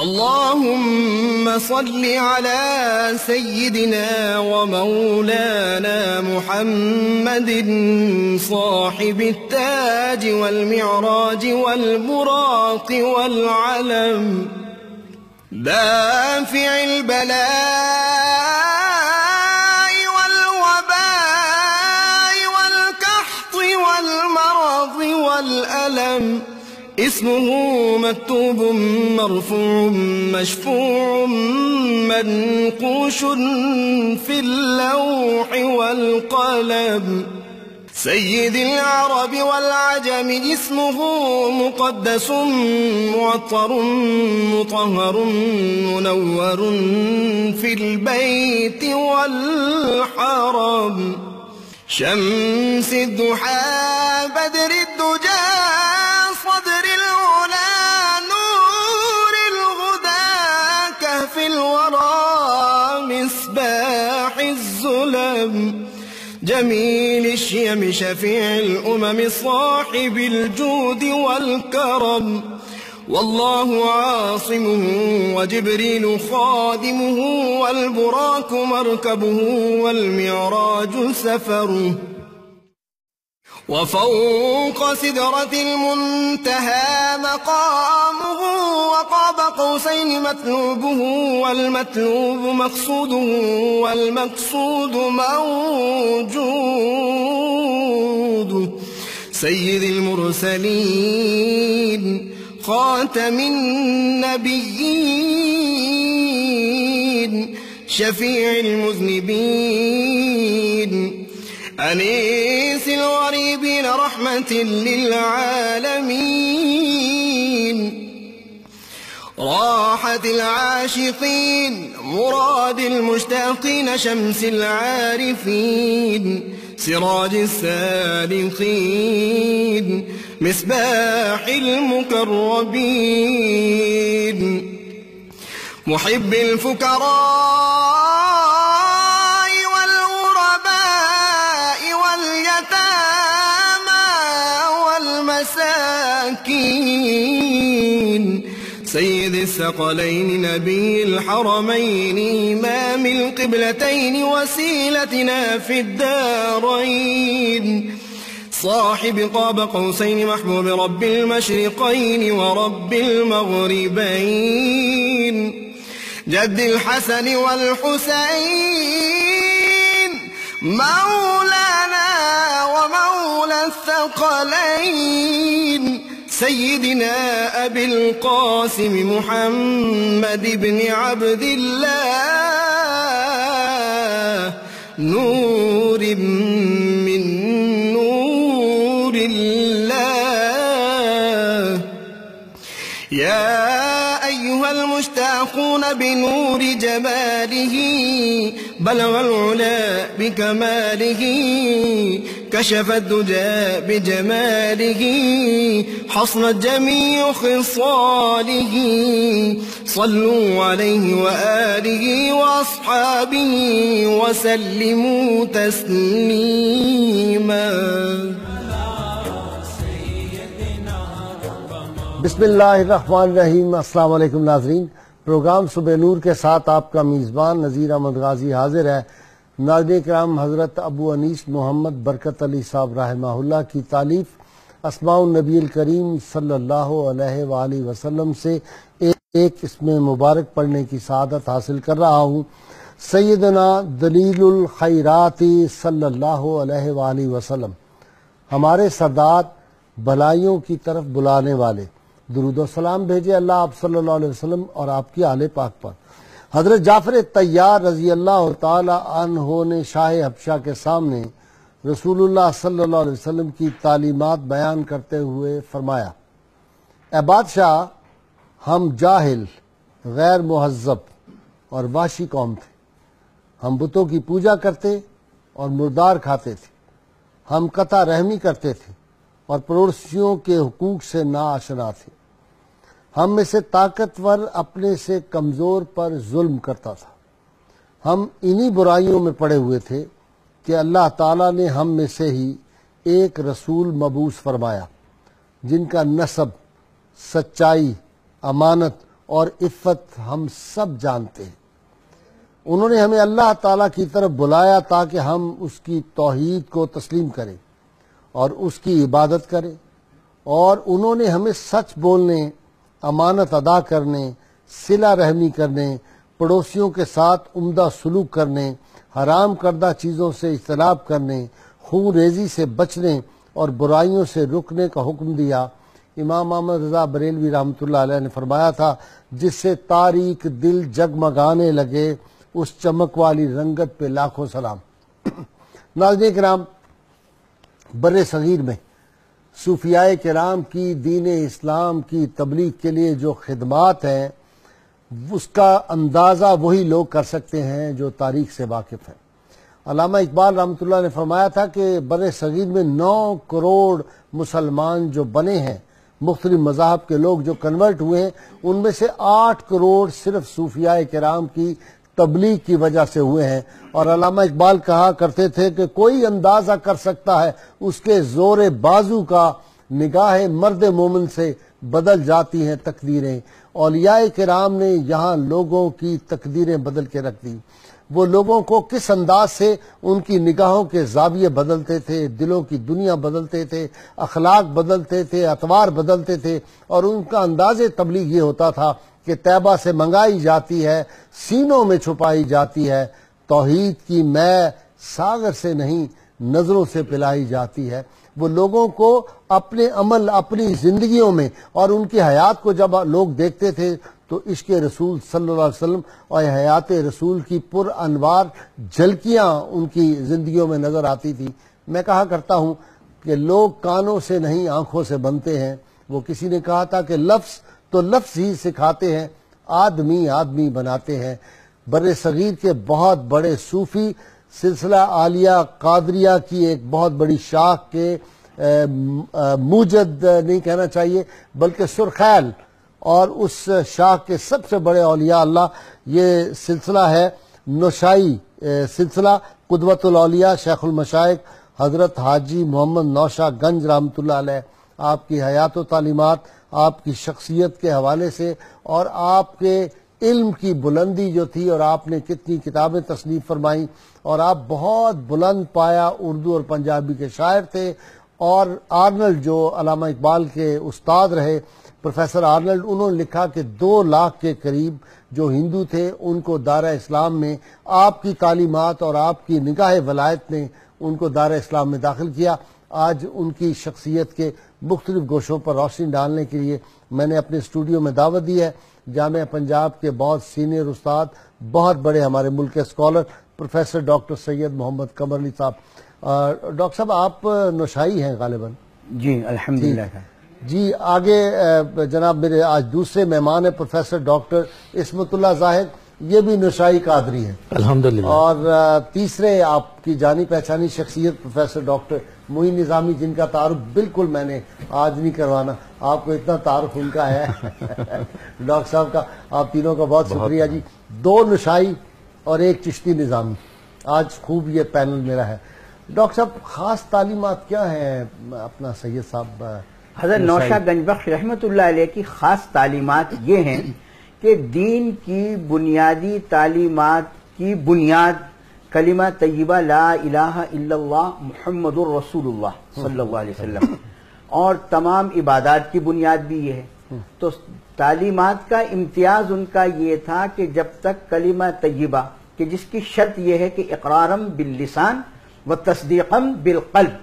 اللهم صل على سيدنا ومولانا محمد صاحب التاج والمعراج والبراق والعلم، دافع البلاء والوباء والقحط والمرض والألم، اسمه مكتوب مرفوع مشفوع منقوش في اللوح والقلم، سيد العرب والعجم، اسمه مقدس معطر مطهر منور في البيت والحرم، شمس الضحى بدر الدجى صدر العلا نور الهدى كهف الورى مصباح الظلم، جميل الشيم شفيع الأمم صاحب الجود والكرم، والله عاصمه وجبريل خادمه والبراك مركبه والمعراج سفره، وفوق سدرة المنتهى مقامه، وقاب قوسين مطلوبه والمطلوب مقصوده والمقصود موجود، سيد المرسلين خاتم النبيين شفيع المذنبين، أنيس الغريبين رحمة للعالمين، راحة العاشقين مراد المشتاقين، شمس العارفين سراج السالكين مصباح المقربين، محب الفقراء والغرباء واليتامى والمساكين، سيد الثقلين نبي الحرمين إمام القبلتين وسيلتنا في الدارين، صاحب قاب قوسين محبوب رب المشرقين ورب المغربين، جد الحسن والحسين مولانا ومولى الثقلين، سيدنا أبي القاسم محمد بن عبد الله، نور من نور الله، يا أيها المشتاقون بنور جماله، بلغ العلا بكماله، كشف الدجى بجماله، حصنت جميع خصاله، صلوا عليه وآله وأصحابه وسلموا تسليما. بسم اللہ الرحمن الرحیم۔ السلام علیکم ناظرین، پروگرام صبح نور کے ساتھ آپ کا میزبان نذیر احمد غازی حاضر ہے۔ ناظرین کرام، حضرت ابو انیس محمد برکت علی صاحب رحمہ اللہ کی تالیف اسماء النبی الکریم صلی اللہ علیہ وآلہ وسلم سے ایک اسم مبارک پڑھنے کی سعادت حاصل کر رہا ہوں۔ سیدنا دلیل الخیرات صلی اللہ علیہ وآلہ وسلم، ہمارے سردار بھلائیوں کی طرف بلانے والے، درود و سلام بھیجے اللہ آپ صلی اللہ علیہ وسلم اور آپ کی آل پاک پر۔ حضرت جعفر طیار رضی اللہ تعالی عنہ نے شاہ حبشہ کے سامنے رسول اللہ صلی اللہ علیہ وسلم کی تعلیمات بیان کرتے ہوئے فرمایا، اے بادشاہ، ہم جاہل، غیر مہذب اور وحشی قوم تھے، ہم بتوں کی پوجا کرتے اور مردار کھاتے تھے، ہم قطع رحمی کرتے تھے اور پڑوسیوں کے حقوق سے ناآشنا تھے، ہم میں سے طاقتور اپنے سے کمزور پر ظلم کرتا تھا، ہم انہی برائیوں میں پڑے ہوئے تھے کہ اللہ تعالیٰ نے ہم میں سے ہی ایک رسول مبعوث فرمایا جن کا نسب، سچائی، امانت اور عفت ہم سب جانتے ہیں۔ انہوں نے ہمیں اللہ تعالیٰ کی طرف بلایا تاکہ ہم اس کی توحید کو تسلیم کریں اور اس کی عبادت کریں، اور انہوں نے ہمیں سچ بولنے، امانت ادا کرنے، صلہ رحمی کرنے، پڑوسیوں کے ساتھ عمدہ سلوک کرنے، حرام کردہ چیزوں سے اجتناب کرنے، خون ریزی سے بچنے اور برائیوں سے رکنے کا حکم دیا۔ امام احمد رضا بریلوی رحمۃ اللہ علیہ نے فرمایا تھا، جس سے تاریک دل جگمگانے لگے اس چمک والی رنگت پہ لاکھوں سلام۔ ناظرین کرام، بر صغیر میں صوفیاء کرام کی دین اسلام کی تبلیغ کے لیے جو خدمات ہیں، اس کا اندازہ وہی لوگ کر سکتے ہیں جو تاریخ سے واقف ہیں۔ علامہ اقبال رحمۃ اللہ نے فرمایا تھا کہ بر صغیر میں 9 کروڑ مسلمان جو بنے ہیں، مختلف مذاہب کے لوگ جو کنورٹ ہوئے ہیں، ان میں سے 8 کروڑ صرف صوفیاء کرام کی تبلیغ کی وجہ سے ہوئے ہیں۔ اور علامہ اقبال کہا کرتے تھے کہ کوئی اندازہ کر سکتا ہے اس کے زور بازو کا، نگاہ مرد مومن سے بدل جاتی ہیں تقدیریں۔ اولیاء کرام نے یہاں لوگوں کی تقدیریں بدل کے رکھ دی۔ وہ لوگوں کو کس انداز سے ان کی نگاہوں کے زاویے بدلتے تھے، دلوں کی دنیا بدلتے تھے، اخلاق بدلتے تھے، اطوار بدلتے تھے، اور ان کا انداز تبلیغ یہ ہوتا تھا کہ طیبہ سے منگائی جاتی ہے، سینوں میں چھپائی جاتی ہے، توحید کی میں ساغر سے نہیں نظروں سے پلائی جاتی ہے۔ وہ لوگوں کو اپنے عمل، اپنی زندگیوں میں اور ان کی حیات کو جب لوگ دیکھتے تھے تو عشق رسول صلی اللہ علیہ وسلم اور حیات رسول کی پر انوار جھلکیاں ان کی زندگیوں میں نظر آتی تھی۔ میں کہا کرتا ہوں کہ لوگ کانوں سے نہیں آنکھوں سے بنتے ہیں۔ وہ کسی نے کہا تھا کہ لفظ تو لفظ ہی سکھاتے ہیں، آدمی آدمی بناتے ہیں۔ بر صغیر کے بہت بڑے صوفی سلسلہ عالیہ قادریہ کی ایک بہت بڑی شاخ کے موجد نہیں کہنا چاہیے بلکہ سرخیل، اور اس شاخ کے سب سے بڑے اولیاء اللہ یہ سلسلہ ہے نوشائی سلسلہ۔ قدوۃ الاولیاء شیخ المشائخ حضرت حاجی محمد نوشا گنج رحمۃ اللہ علیہ، آپ کی حیات و تعلیمات، آپ کی شخصیت کے حوالے سے اور آپ کے علم کی بلندی جو تھی، اور آپ نے کتنی کتابیں تصنیف فرمائیں، اور آپ بہت بلند پایا اردو اور پنجابی کے شاعر تھے۔ اور آرنلڈ جو علامہ اقبال کے استاد رہے، پروفیسر آرنلڈ، انہوں نے لکھا کہ 2 لاکھ کے قریب جو ہندو تھے ان کو دارہ اسلام میں آپ کی تعلیمات اور آپ کی نگاہ ولایت نے ان کو دارہ اسلام میں داخل کیا۔ آج ان کی شخصیت کے مختلف گوشوں پر روشنی ڈالنے کے لیے میں نے اپنے اسٹوڈیو میں دعوت دی ہے جامعہ پنجاب کے بہت سینئر استاد، بہت بڑے ہمارے ملک کے اسکالر پروفیسر ڈاکٹر سید محمد قمر علی صاحب۔ ڈاکٹر صاحب، آپ نوشائی ہیں غالباً؟ جی الحمدللہ۔ جی آگے جناب میرے آج دوسرے مہمان ہیں پروفیسر ڈاکٹر عصمت اللہ زاہد، یہ بھی نوشائی قادری ہیں الحمدللہ۔ اور تیسرے آپ کی جانی پہچانی شخصیت پروفیسر ڈاکٹر معین نظامی، جن کا تعارف بالکل میں نے آج نہیں کروانا، آپ کو اتنا تعارف ان کا ہے ڈاکٹر صاحب کا۔ آپ تینوں کا بہت شکریہ جی۔ 2 نوشائی اور 1 چشتی نظامی، آج خوب یہ پینل میرا ہے۔ ڈاکٹر صاحب، خاص تعلیمات کیا ہیں اپنا سید صاحب؟ حضرت نوشا گنج بخش رحمۃ اللہ علیہ کی خاص تعلیمات یہ ہیں کہ دین کی بنیادی تعلیمات کی بنیاد کلمہ طیبہ لا الہ الا اللہ محمد الرسول اللہ صلی اللہ علیہ وسلم، اور تمام عبادات کی بنیاد بھی یہ ہے۔ تو تعلیمات کا امتیاز ان کا یہ تھا کہ جب تک کلمہ طیبہ، کہ جس کی شرط یہ ہے کہ اقرارم باللسان و تصدیقم بالقلب،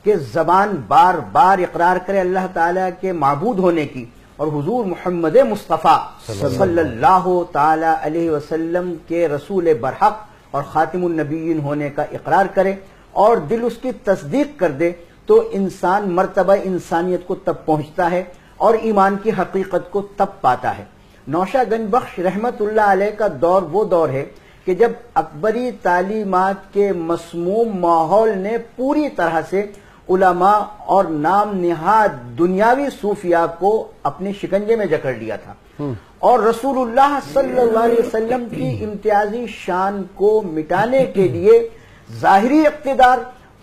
کہ زبان بار بار اقرار کرے اللہ تعالیٰ کے معبود ہونے کی، اور حضور محمد مصطفیٰ صلی اللہ تعالی علیہ وسلم کے رسول برحق اور خاتم النبیین ہونے کا اقرار کرے، اور دل اس کی تصدیق کر دے، تو انسان مرتبہ انسانیت کو تب پہنچتا ہے اور ایمان کی حقیقت کو تب پاتا ہے۔ نوشا گنج بخش رحمت اللہ علیہ کا دور وہ دور ہے کہ جب اکبری تعلیمات کے مسموم ماحول نے پوری طرح سے علماء اور نام نہاد دنیاوی صوفیاء کو اپنے شکنجے میں جکڑ لیا تھا، اور رسول اللہ صلی اللہ علیہ وسلم کی امتیازی شان کو مٹانے کے لیے ظاہری اقتدار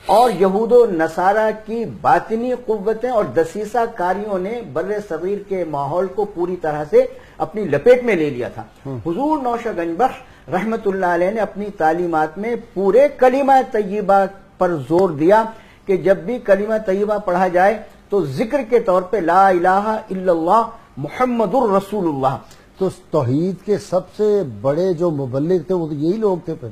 اور یہود و نصارہ کی باطنی قوتیں اور دسیسہ کاریوں نے بر صغیر کے ماحول کو پوری طرح سے اپنی لپیٹ میں لے لیا تھا۔ حضور نوشہ گنج بخش رحمت اللہ علیہ نے اپنی تعلیمات میں پورے کلمہ طیبہ پر زور دیا کہ جب بھی کلمہ طیبہ پڑھا جائے تو ذکر کے طور پہ لا الہ الا اللہ محمد الرسول اللہ۔ تو توحید کے سب سے بڑے جو مبلغ تھے وہ تو یہی لوگ تھے پھر۔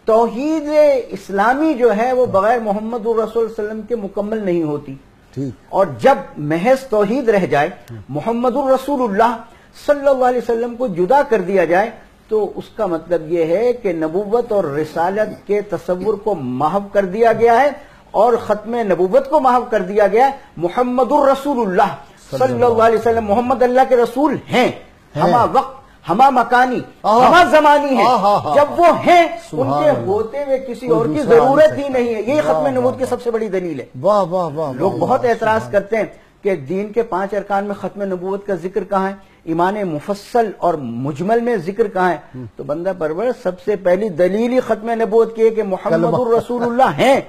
توحید اسلامی جو ہے وہ بغیر محمد الرسول صلی اللہ علیہ وسلم کے مکمل نہیں ہوتی، ٹھیک، اور جب محض توحید رہ جائے، محمد الرسول اللہ صلی اللہ علیہ وسلم کو جدا کر دیا جائے، تو اس کا مطلب یہ ہے کہ نبوت اور رسالت کے تصور کو محو کر دیا گیا ہے اور ختم نبوت کو محو کر دیا گیا ہے۔ محمد الرسول اللہ صلی اللہ علیہ وسلم محمد اللہ کے رسول ہیں، ہما وقت، ہما مکانی، ہما زمانی ہیں۔ جب وہ ہیں، ان کے ہوتے ہوئے کسی اور کی ضرورت ہی نہیں ہے۔ یہی ختم نبوت کی سب سے بڑی دلیل ہے۔ واہ واہ واہ۔ لوگ بہت اعتراض کرتے ہیں کہ دین کے 5 ارکان میں ختم نبوت کا ذکر کہاں ہے، ایمان مفصل اور مجمل میں ذکر کہاں ہے؟ تو بندہ پرور سب سے پہلی دلیل ہی ختم نبوت کی ہے کہ محمد الرسول اللہ ہیں۔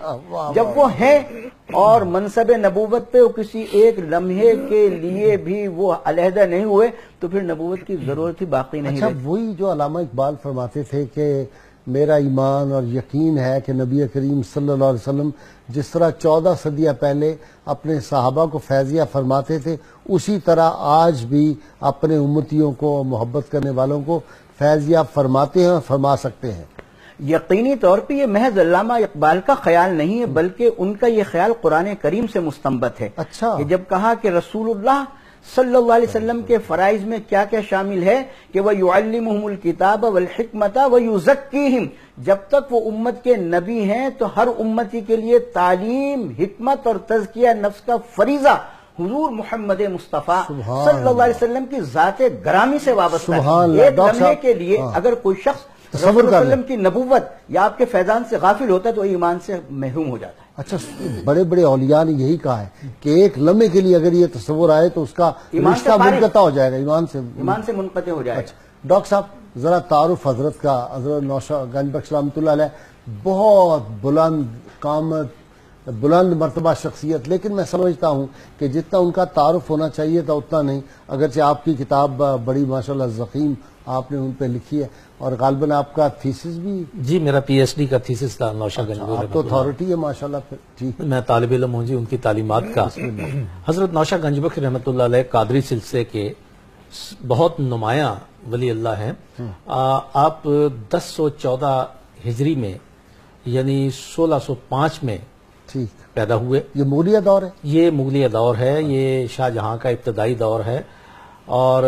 جب وہ ہیں اور منصب نبوت پہ کسی ایک لمحے کے لیے بھی وہ علیحدہ نہیں ہوئے تو پھر نبوت کی ضرورت ہی باقی نہیں اچھا، رہی۔ وہی جو علامہ اقبال فرماتے تھے کہ میرا ایمان اور یقین ہے کہ نبی کریم صلی اللہ علیہ وسلم جس طرح 14 صدیاں پہلے اپنے صحابہ کو فیضیہ فرماتے تھے، اسی طرح آج بھی اپنے امتیوں کو، محبت کرنے والوں کو فیضیہ فرماتے ہیں اور فرما سکتے ہیں۔ یقینی طور پہ یہ محض علامہ اقبال کا خیال نہیں ہے، بلکہ ان کا یہ خیال قرآن کریم سے مستنبط ہے۔ اچھا، کہ جب کہا کہ رسول اللہ صلی اللہ علیہ وسلم کے فرائض میں کیا کیا شامل ہے کہ وَيُعَلِّمُهُمُ الْكِتَابَ وَالْحِكْمَةَ وَيُزَكِّيهِمْ، جب تک وہ امت کے نبی ہیں تو ہر امتی کے لیے تعلیم، حکمت اور تزکیہ نفس کا فریضہ حضور محمد مصطفیٰ صلی اللہ علیہ وسلم کی ذات گرامی سے وابستہ ہے۔ ایک لمحے کے لیے اگر کوئی شخص رسول اللہ علیہ وسلم کی نبوت یا آپ کے فیضان سے غافل ہوتا ہے تو ایمان سے محروم ہو جاتا ہے۔ اچھا، بڑے بڑے اولیاء نے یہی کہا ہے کہ ایک لمحے کے لیے اگر یہ تصور آئے تو اس کا رشتہ منقطع ہو جائے گا، ایمان سے منقطع ہو جائے گا۔ اچھا ڈاکٹر صاحب، ذرا تعارف حضرت کا۔ حضرت نوشہ گنج بخش رحمۃ اللہ علیہ بہت بلند قامت، بلند مرتبہ شخصیت، لیکن میں سمجھتا ہوں کہ جتنا ان کا تعارف ہونا چاہیے تھا اتنا نہیں، اگرچہ آپ کی کتاب بڑی ماشاءاللہ ضخیم آپ نے ان پہ لکھی ہے، اور غالباً آپ کا تھیسس بھی؟ جی، میرا پی ایچ ڈی کا تھیسس تھا نوشہ گنج بخش۔ آپ تو اتھارٹی ہے ماشاءاللہ پھر۔ ٹھیک، میں طالب علم ہوں جی ان کی تعلیمات کا۔ حضرت نوشہ گنج بخش رحمۃ اللہ علیہ قادری سلسلے کے بہت نمایاں ولی اللہ ہیں۔ آپ 1014 ہجری میں یعنی 1605 میں ٹھیک پیدا ہوئے۔ یہ مغلیہ دور ہے؟ یہ مغلیہ دور ہے، یہ شاہ جہاں کا ابتدائی دور ہے، اور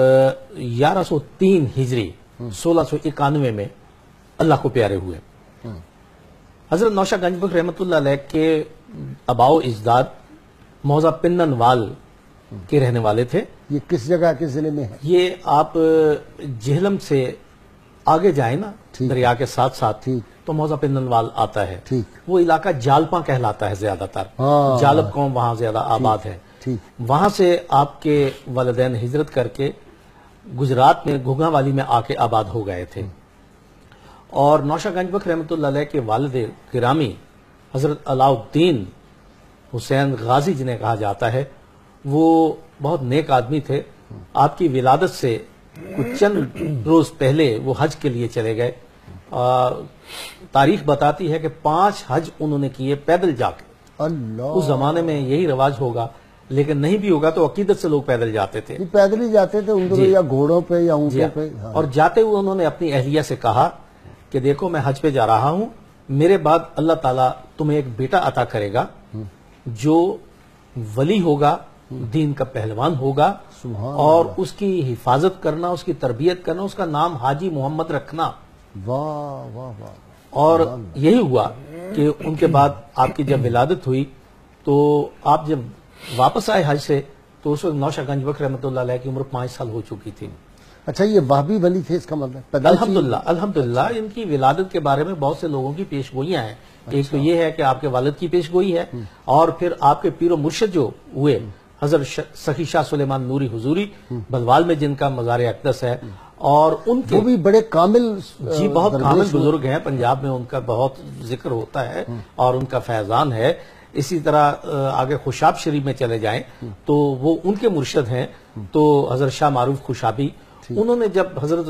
1103 ہجری 1691 میں اللہ کو پیارے ہوئے۔ حضرت نوشہ گنج بخش رحمۃ اللہ علیہ کے آباء و اجداد موضع پنن وال کے رہنے والے تھے۔ یہ کس جگہ کس ضلع میں ہے؟ یہ آپ جہلم سے آگے جائیں نا دریا کے ساتھ ساتھ تو موضع پنن وال آتا ہے۔ وہ علاقہ جالپاں کہلاتا ہے زیادہ تر، جالب قوم وہاں زیادہ آباد ہے۔ وہاں سے آپ کے والدین ہجرت کر کے گجرات میں گھگا والی میں آ کے آباد ہو گئے تھے، اور نوشہ گنج بخش رحمۃ اللہ علیہ کے والد گرامی حضرت علاء الدین حسین غازی جنہیں کہا جاتا ہے، وہ بہت نیک آدمی تھے۔ آپ کی ولادت سے کچھ چند روز پہلے وہ حج کے لیے چلے گئے۔ تاریخ بتاتی ہے کہ 5 حج انہوں نے کیے پیدل جا کے۔ اس زمانے میں یہی رواج ہوگا، لیکن نہیں بھی ہوگا تو عقیدت سے لوگ پیدل جاتے تھے، پیدل ہی جاتے تھے ان دنوں، یا گھوڑوں پہ یا اونٹوں پہ۔ اور جاتے ہوئے انہوں نے اپنی اہلیہ سے کہا کہ دیکھو میں حج پہ جا رہا ہوں، میرے بعد اللہ تعالیٰ تمہیں ایک بیٹا عطا کرے گا جو ولی ہوگا، دین کا پہلوان ہوگا، اور اس کی حفاظت کرنا، اس کی تربیت کرنا، اس کا نام حاجی محمد رکھنا۔ واہ واہ واہ۔ اور یہی ہوا کہ ان کے بعد آپ کی جب ولادت ہوئی تو آپ جب واپس آئے حج سے تو اس وقت نوشہ گنج بخش رحمۃ اللہ علیہ کی عمر 5 سال ہو چکی تھی۔ اچھا، یہ وہابی ولی تھے اس کا مطلب؟ الحمدللہ ان کی ولادت کے بارے میں بہت سے لوگوں کی پیش گوئیاں ہیں۔ ایک تو یہ ہے کہ آپ کے والد کی پیش گوئی ہے، اور پھر آپ کے پیر و مرشد جو ہوئے حضرت سخی شاہ سلیمان نوری حضوری بلوال میں جن کا مزار اقدس ہے، اور ان کے وہ بھی بڑے کامل جی بہت کامل بزرگ ہیں، پنجاب میں ان کا بہت ذکر ہوتا ہے اور ان کا فیضان ہے. اسی طرح آگے خوشاب شریف میں چلے جائیں تو وہ ان کے مرشد ہیں تو حضرت شاہ معروف خوشابی. انہوں نے جب حضرت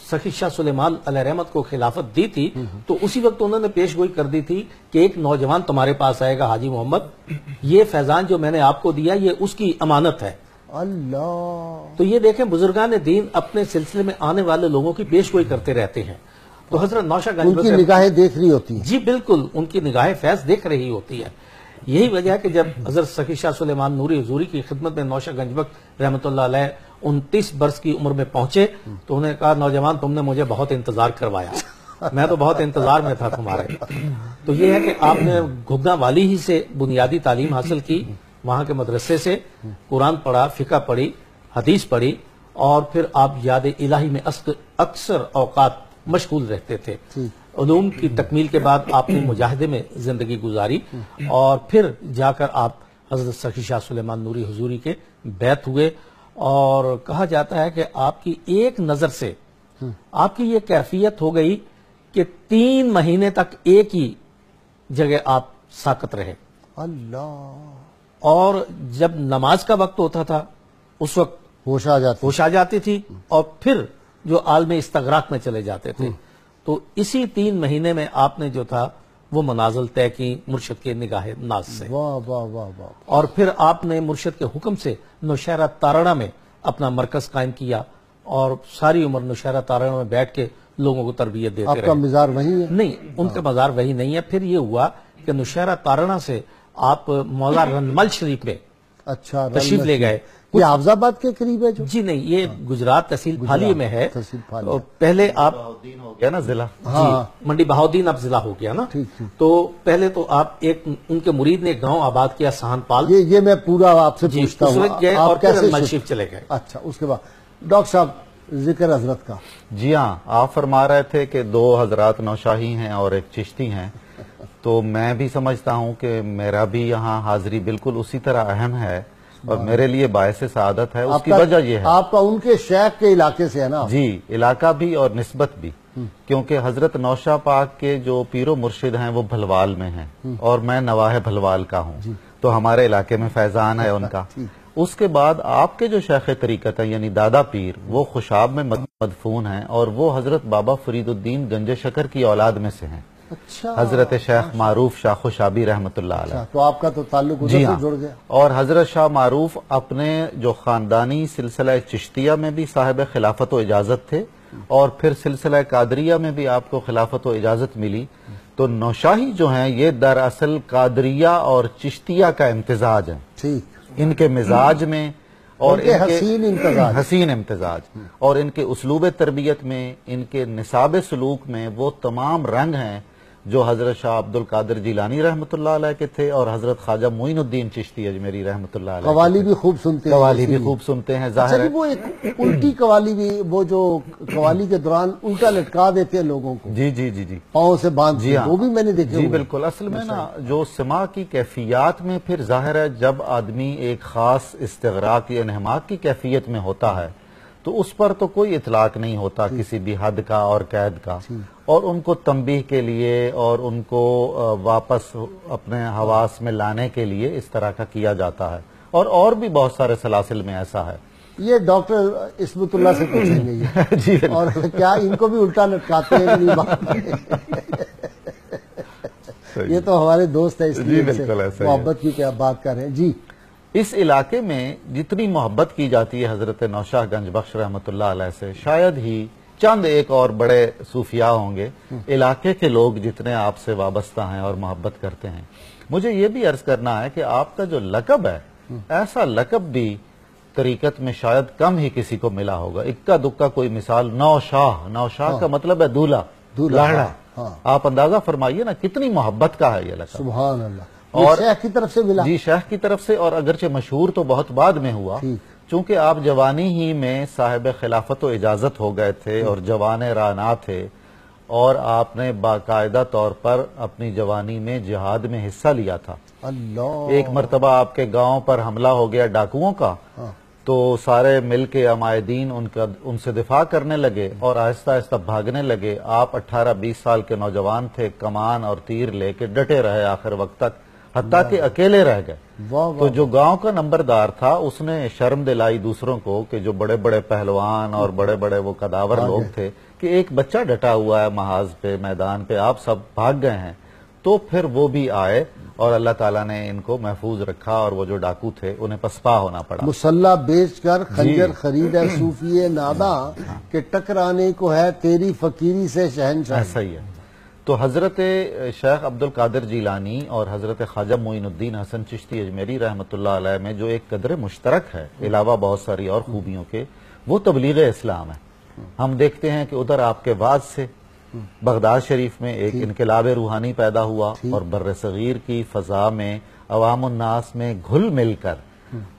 سخی شاہ سلیمان علیہ رحمت کو خلافت دی تھی تو اسی وقت انہوں نے پیش گوئی کر دی تھی کہ ایک نوجوان تمہارے پاس آئے گا حاجی محمد، یہ فیضان جو میں نے آپ کو دیا یہ اس کی امانت ہے. اللہ. تو یہ دیکھیں بزرگان دین اپنے سلسلے میں آنے والے لوگوں کی پیش گوئی کرتے رہتے ہیں. تو حضرت نوشہ گنج ان کی نگاہیں دیکھ رہی ہوتی ہیں. جی بالکل، ان کی نگاہیں فیض دیکھ رہی ہوتی ہے. یہی وجہ ہے کہ جب حضرت سخی شاہ سلیمان نوری حضوری کی خدمت میں نوشہ گنج بخش رحمۃ اللہ علیہ 29 برس کی عمر میں پہنچے تو انہوں نے کہا نوجوان تم نے مجھے بہت انتظار کروایا، میں تو بہت انتظار میں تھا تمہارے. تو یہ ہے کہ آپ نے گھگنا والی ہی سے بنیادی تعلیم حاصل کی، وہاں کے مدرسے سے قرآن پڑھا، فقہ پڑھی، حدیث پڑھی اور پھر آپ یاد الہی میں اکثر اوقات مشغول رہتے تھے. علوم کی تکمیل کے بعد آپ نے مجاہدے میں زندگی گزاری اور پھر جا کر آپ حضرت سخی شاہ سلیمان نوری حضوری کے بیعت ہوئے. اور کہا جاتا ہے کہ آپ کی ایک نظر سے آپ کی یہ کیفیت ہو گئی کہ 3 مہینے تک ایک ہی جگہ آپ ساکت رہے. اللہ. اور جب نماز کا وقت ہوتا تھا اس وقت ہوش آ جاتی تھی اور پھر جو عالم استغراق میں چلے جاتے تھے. تو اسی 3 مہینے میں آپ نے جو تھا وہ منازل طے کی مرشد کے نگاہ ناز سے. واہ واہ واہ واہ. اور پھر آپ نے مرشد کے حکم سے نوشہرہ تارڑا میں اپنا مرکز قائم کیا اور ساری عمر نوشہرہ تارڑا میں بیٹھ کے لوگوں کو تربیت دیتے رہے. آپ کا مزار وہی ہے؟ نہیں، ان کا مزار وہی نہیں ہے. پھر یہ ہوا کہ نوشہرہ تارڑا سے آپ مولا رنمل شریف میں اچھا تشریف لے گئے. یہ حافظ آباد کے قریب ہے جو؟ جی نہیں، یہ گجرات تحصیل پھالی میں ہے. پہلے آپ ہو گیا نا ضلع، جی منڈی بہاؤدین اب ضلع ہو گیا نا. تو پہلے تو آپ ایک ان کے مرید نے گاؤں آباد کیا سہان پال. یہ میں پورا آپ سے پوچھتا ہوں اور پھر رنمل شریف چلے گئے. اچھا اس کے بعد ڈاکٹر صاحب ذکر حضرت کا. جی ہاں، آپ فرما رہے تھے کہ 2 حضرات نوشاہی ہیں اور ایک چشتی ہیں. تو میں بھی سمجھتا ہوں کہ میرا بھی یہاں حاضری بالکل اسی طرح اہم ہے اور میرے لیے باعث سعادت ہے. اس کی وجہ یہ ہے آپ کا ان کے شیخ کے علاقے سے ہے نا؟ جی، علاقہ بھی اور نسبت بھی، کیونکہ حضرت نوشہ پاک کے جو پیر و مرشد ہیں وہ بھلوال میں ہیں اور میں نواح بھلوال کا ہوں. تو ہمارے علاقے میں فیضان ہے ان کا. اس کے بعد آپ کے جو شیخ طریقت ہیں یعنی دادا پیر وہ خوشاب میں مدفون ہیں اور وہ حضرت بابا فرید الدین گنج شکر کی اولاد میں سے ہیں. حضرت شیخ معروف شاہ خوشابی رحمت اللہ علیہ. تو آپ کا تو تعلق ادھر سے جڑ گیا. اور حضرت شاہ معروف اپنے جو خاندانی سلسلہ چشتیہ میں بھی صاحب خلافت و اجازت تھے اور پھر سلسلہ قادریہ میں بھی آپ کو خلافت و اجازت ملی. تو نوشاہی جو ہیں یہ دراصل قادریہ اور چشتیہ کا امتزاج ہے. ٹھیک. ان کے مزاج میں اور حسین امتزاج اور ان کے اسلوب تربیت میں، ان کے نصاب سلوک میں وہ تمام رنگ ہیں جو حضرت شاہ عبد القادر جیلانی رحمۃ اللہ علیہ کے تھے اور حضرت خواجہ معین الدین چشتی اجمیری رحمۃ اللہ علیہ. قوالی بھی خوب سنتے ہیں. قوالی بھی خوب سنتے ہیں. ظاہر ہے وہ ایک الٹی قوالی بھی، وہ جو قوالی کے دوران الٹا لٹکا دیتے ہیں لوگوں کو. جی جی جی جی پاؤں سے باندھ. جی وہ بھی میں نے دیکھے. جی بالکل. اصل میں نا جو سماع کی کیفیات میں پھر ظاہر ہے جب آدمی ایک خاص استغراق یا انہماک کی کیفیت میں ہوتا ہے تو اس پر تو کوئی اطلاق نہیں ہوتا کسی بھی حد کا اور قید کا. اور ان کو تنبیہ کے لیے اور ان کو واپس اپنے حواس میں لانے کے لیے اس طرح کا کیا جاتا ہے. اور بھی بہت سارے سلاسل میں ایسا ہے. یہ ڈاکٹر عصمت اللہ سے پوچھیں گے جی اور کیا ان کو بھی الٹا لٹکاتے ہیں؟ یہ تو ہمارے دوست ہیں اس لیے محبت کی بات کر رہے ہیں. جی اس علاقے میں جتنی محبت کی جاتی ہے حضرت نوشہ گنج بخش رحمت اللہ علیہ سے شاید ہی چند ایک اور بڑے صوفیاء ہوں گے. علاقے کے لوگ جتنے آپ سے وابستہ ہیں اور محبت کرتے ہیں. مجھے یہ بھی عرض کرنا ہے کہ آپ کا جو لقب ہے ایسا لقب بھی طریقت میں شاید کم ہی کسی کو ملا ہوگا. اکا دکا کوئی مثال. نوشاہ کا مطلب ہے دولہا، لاڑا. آپ اندازہ فرمائیے نا کتنی محبت کا ہے یہ لقب. سبحان اللہ. اور شیخ کی طرف سے ملا؟ جی شیخ کی طرف سے. اور اگرچہ مشہور تو بہت بعد میں ہوا چونکہ آپ جوانی ہی میں صاحب خلافت و اجازت ہو گئے تھے اور جوان رانا تھے اور آپ نے باقاعدہ طور پر اپنی جوانی میں جہاد میں حصہ لیا تھا. اللہ. ایک مرتبہ آپ کے گاؤں پر حملہ ہو گیا ڈاکوؤں کا تو سارے مل کے عمائدین ان سے دفاع کرنے لگے اور آہستہ آہستہ بھاگنے لگے. آپ 18-20 سال کے نوجوان تھے, کمان اور تیر لے کے ڈٹے رہے آخر وقت تک, حتیٰ کہ اکیلے رہ گئے. تو جو گاؤں کا نمبردار تھا اس نے شرم دلائی دوسروں کو کہ جو بڑے بڑے پہلوان اور بڑے بڑے وہ قداور لوگ تھے کہ ایک بچہ ڈٹا ہوا ہے محاذ پہ, میدان پہ, آپ سب بھاگ گئے ہیں. تو پھر وہ بھی آئے اور اللہ تعالیٰ نے ان کو محفوظ رکھا اور وہ جو ڈاکو تھے انہیں پسپا ہونا پڑا. مسلح بیچ کر خنجر خرید ہے صوفی ناداں کہ ٹکرانے کو ہے تیری فقیری سے شہنشاہ. ایسا ہی ہے. تو حضرت شیخ عبد القادر جیلانی اور حضرت خواجہ معین الدین حسن چشتی اجمیری رحمۃ اللہ علیہ میں جو ایک قدر مشترک ہے علاوہ بہت ساری اور خوبیوں کے, وہ تبلیغ اسلام ہے. ہم دیکھتے ہیں کہ ادھر آپ کے وعظ سے بغداد شریف میں ایک انقلاب روحانی پیدا ہوا اور بر صغیر کی فضا میں عوام الناس میں گھل مل کر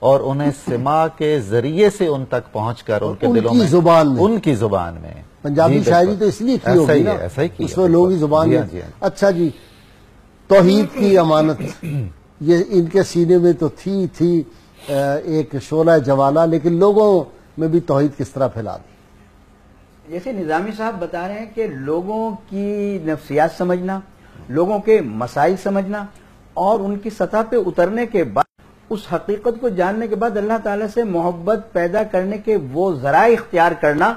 اور انہیں سما کے ذریعے سے ان تک پہنچ کر ان کے دلوں میں ان کی زبان میں پنجابی شاعری تو اس لیے کی ہوگی نا, اس میں لوگوں کی زبان میں. اچھا جی, توحید کی امانت یہ ان کے سینے میں تو تھی ایک شعلہ جوالا, لیکن لوگوں میں بھی توحید کس طرح پھیلا دی؟ جیسے نظامی صاحب بتا رہے ہیں کہ لوگوں کی نفسیات سمجھنا, لوگوں کے مسائل سمجھنا اور ان کی سطح پہ اترنے کے بعد اس حقیقت کو جاننے کے بعد اللہ تعالیٰ سے محبت پیدا کرنے کے وہ ذرائع اختیار کرنا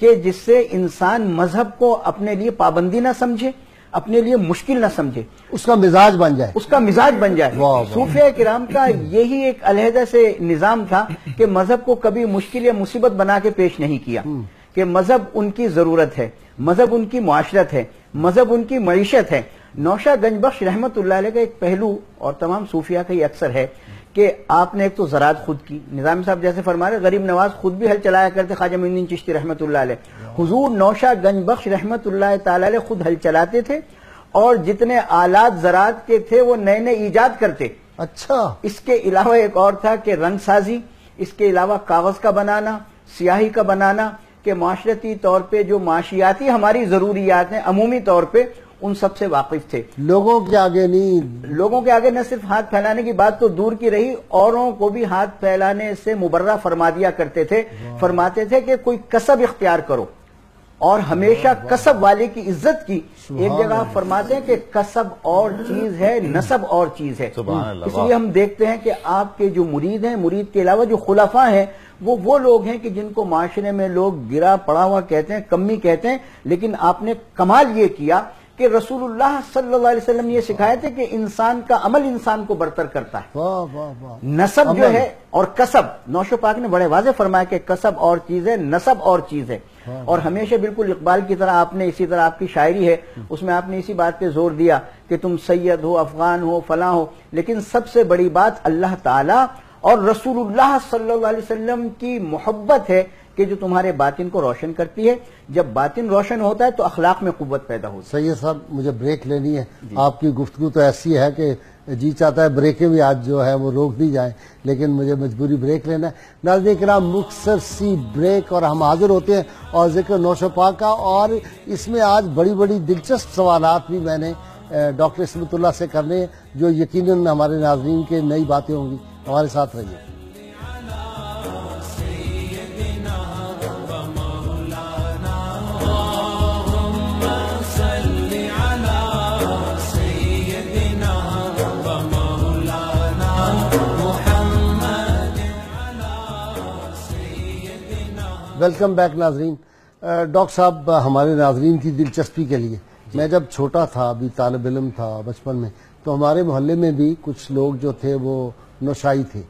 کہ جس سے انسان مذہب کو اپنے لیے پابندی نہ سمجھے, اپنے لیے مشکل نہ سمجھے, اس کا مزاج بن جائے, اس کا مزاج بن جائے. صوفیہ کرام کا یہی ایک علیحدہ سے نظام تھا کہ مذہب کو کبھی مشکل یا مصیبت بنا کے پیش نہیں کیا, کہ مذہب ان کی ضرورت ہے, مذہب ان کی معاشرت ہے, مذہب ان کی معیشت ہے. نوشہ گنج بخش رحمت اللہ علیہ کا ایک پہلو اور تمام صوفیہ کا یہ اکثر ہے کہ آپ نے ایک تو زراعت خود کی, نظامی صاحب جیسے فرما رہے غریب نواز خود بھی ہل چلایا کرتے, خواجہ معین الدین چشتی رحمت اللہ علیہ. حضور نوشہ گنج بخش رحمت اللہ تعالی علیہ خود ہل چلاتے تھے اور جتنے آلات زراعت کے تھے وہ نئے نئے ایجاد کرتے. اچھا, اس کے علاوہ ایک اور تھا کہ رنگ سازی, اس کے علاوہ کاغذ کا بنانا, سیاہی کا بنانا, کہ معاشرتی طور پہ جو معاشیاتی ہماری ضروریات ہیں عمومی طور پہ ان سب سے واقف تھے. لوگوں کے آگے نہیں, لوگوں کے آگے نہ صرف ہاتھ پھیلانے کی بات تو دور کی رہی, اوروں کو بھی ہاتھ پھیلانے سے مبرہ فرما دیا کرتے تھے. فرماتے تھے کہ کوئی کسب اختیار کرو اور ہمیشہ کسب والے کی عزت کی. ایک جگہ فرماتے ہیں کہ کسب اور چیز ہے, نسب اور چیز ہے. اس لیے ہم دیکھتے ہیں کہ آپ کے جو مرید ہیں, مرید کے علاوہ جو خلفاء ہیں وہ لوگ ہیں کہ جن کو معاشرے میں لوگ گرا پڑا ہوا کہتے ہیں, کمی کہتے ہیں, لیکن آپ نے کمال یہ کیا کہ رسول اللہ صلی اللہ علیہ وسلم یہ سکھائے تھے کہ انسان کا عمل انسان کو برتر کرتا ہے. نسب جو ہے اور کسب, نوشہ پاک نے بڑے واضح فرمایا کہ کسب اور چیز ہے, نسب اور چیز ہے. اور ہمیشہ بالکل اقبال کی طرح آپ نے, اسی طرح آپ کی شاعری ہے اس میں آپ نے اسی بات پہ زور دیا کہ تم سید ہو, افغان ہو, فلاں ہو, لیکن سب سے بڑی بات اللہ تعالی اور رسول اللہ صلی اللہ علیہ وسلم کی محبت ہے کہ جو تمہارے باطن کو روشن کرتی ہے. جب باطن روشن ہوتا ہے تو اخلاق میں قوت پیدا ہوتی ہے. سید صاحب مجھے بریک لینی ہے, آپ کی گفتگو تو ایسی ہے کہ جی چاہتا ہے بریکیں بھی آج جو ہے وہ روک دی جائیں, لیکن مجھے مجبوری بریک لینا ہے. ناظرین کرام مختصر سی بریک اور ہم حاضر ہوتے ہیں اور ذکر نوشہ پاک کا, اور اس میں آج بڑی بڑی دلچسپ سوالات بھی میں نے ڈاکٹر عصمت اللہ سے کرنے ہیں جو یقیناً ہمارے ناظرین کے نئی باتیں ہوں گی. ہمارے ساتھ رہیے. ویلکم بیک ناظرین. ڈاکٹر صاحب ہمارے ناظرین کی دلچسپی کے لیے, میں جب چھوٹا تھا, ابھی طالب علم تھا بچپن میں, تو ہمارے محلے میں بھی کچھ لوگ جو تھے وہ نوشائی تھے.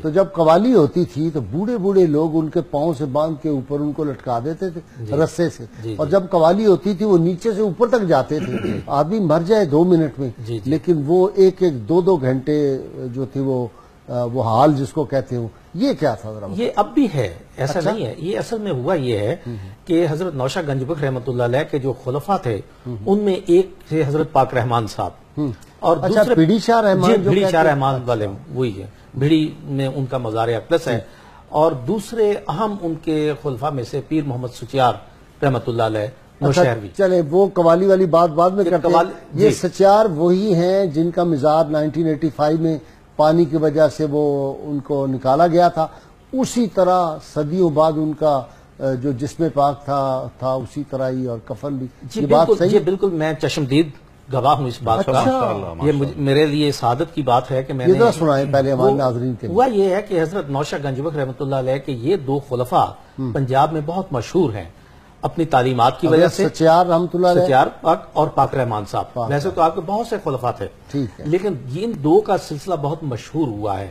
تو جب قوالی ہوتی تھی تو بوڑھے بوڑھے لوگ ان کے پاؤں سے باندھ کے اوپر ان کو لٹکا دیتے تھے رسے سے, اور جب قوالی ہوتی تھی وہ نیچے سے اوپر تک جاتے تھے. آدمی مر جائے 2 منٹ میں, لیکن وہ 1-2 گھنٹے جو تھی وہ حال جس کو کہتے ہوں, یہ کیا تھا ذرا؟ یہ اب بھی ہے, ایسا نہیں ہے. یہ اصل میں ہوا یہ ہے کہ حضرت نوشہ گنج بخش رحمۃ اللہ علیہ کے جو خلفاء تھے ان میں ایک تھے حضرت پاک رحمان صاحب, اور دوسرے بھیڑی شاہ رحمان, بھیڑی شاہ رحمان والے وہی ہے, بھیڑی میں ان کا مزار اقدس ہے. اور دوسرے اہم ان کے خلفاء میں سے پیر محمد سچیار رحمۃ اللہ علیہ نوشہروی. چلے وہ قوالی والی بات بعد میں کرتے ہیں. یہ سچیار وہی ہیں جن کا مزار 1985 میں پانی کی وجہ سے وہ ان کو نکالا گیا تھا. اسی طرح صدیوں بعد ان کا جو جسم پاک تھا اسی طرح ہی، اور کفن بھی. جی بالکل، جی بالکل، میں چشمدید گواہ ہوں اس بات کا. یہ میرے لیے سعادت کی بات ہے کہ میں نے سنائے پہلے ہمارے ناظرین کے. ہوا یہ ہے کہ حضرت نوشہ گنج بخش رحمۃ اللہ علیہ کے یہ دو خلفاء پنجاب میں بہت مشہور ہیں اپنی تعلیمات کی وجہ سے. سچیار رحمۃ اللہ علیہ، سچیار پاک اور پاک رحمان صاحب. ویسے تو آپ کے بہت سے خلفاء تھے، لیکن ان دو کا سلسلہ بہت مشہور ہوا ہے.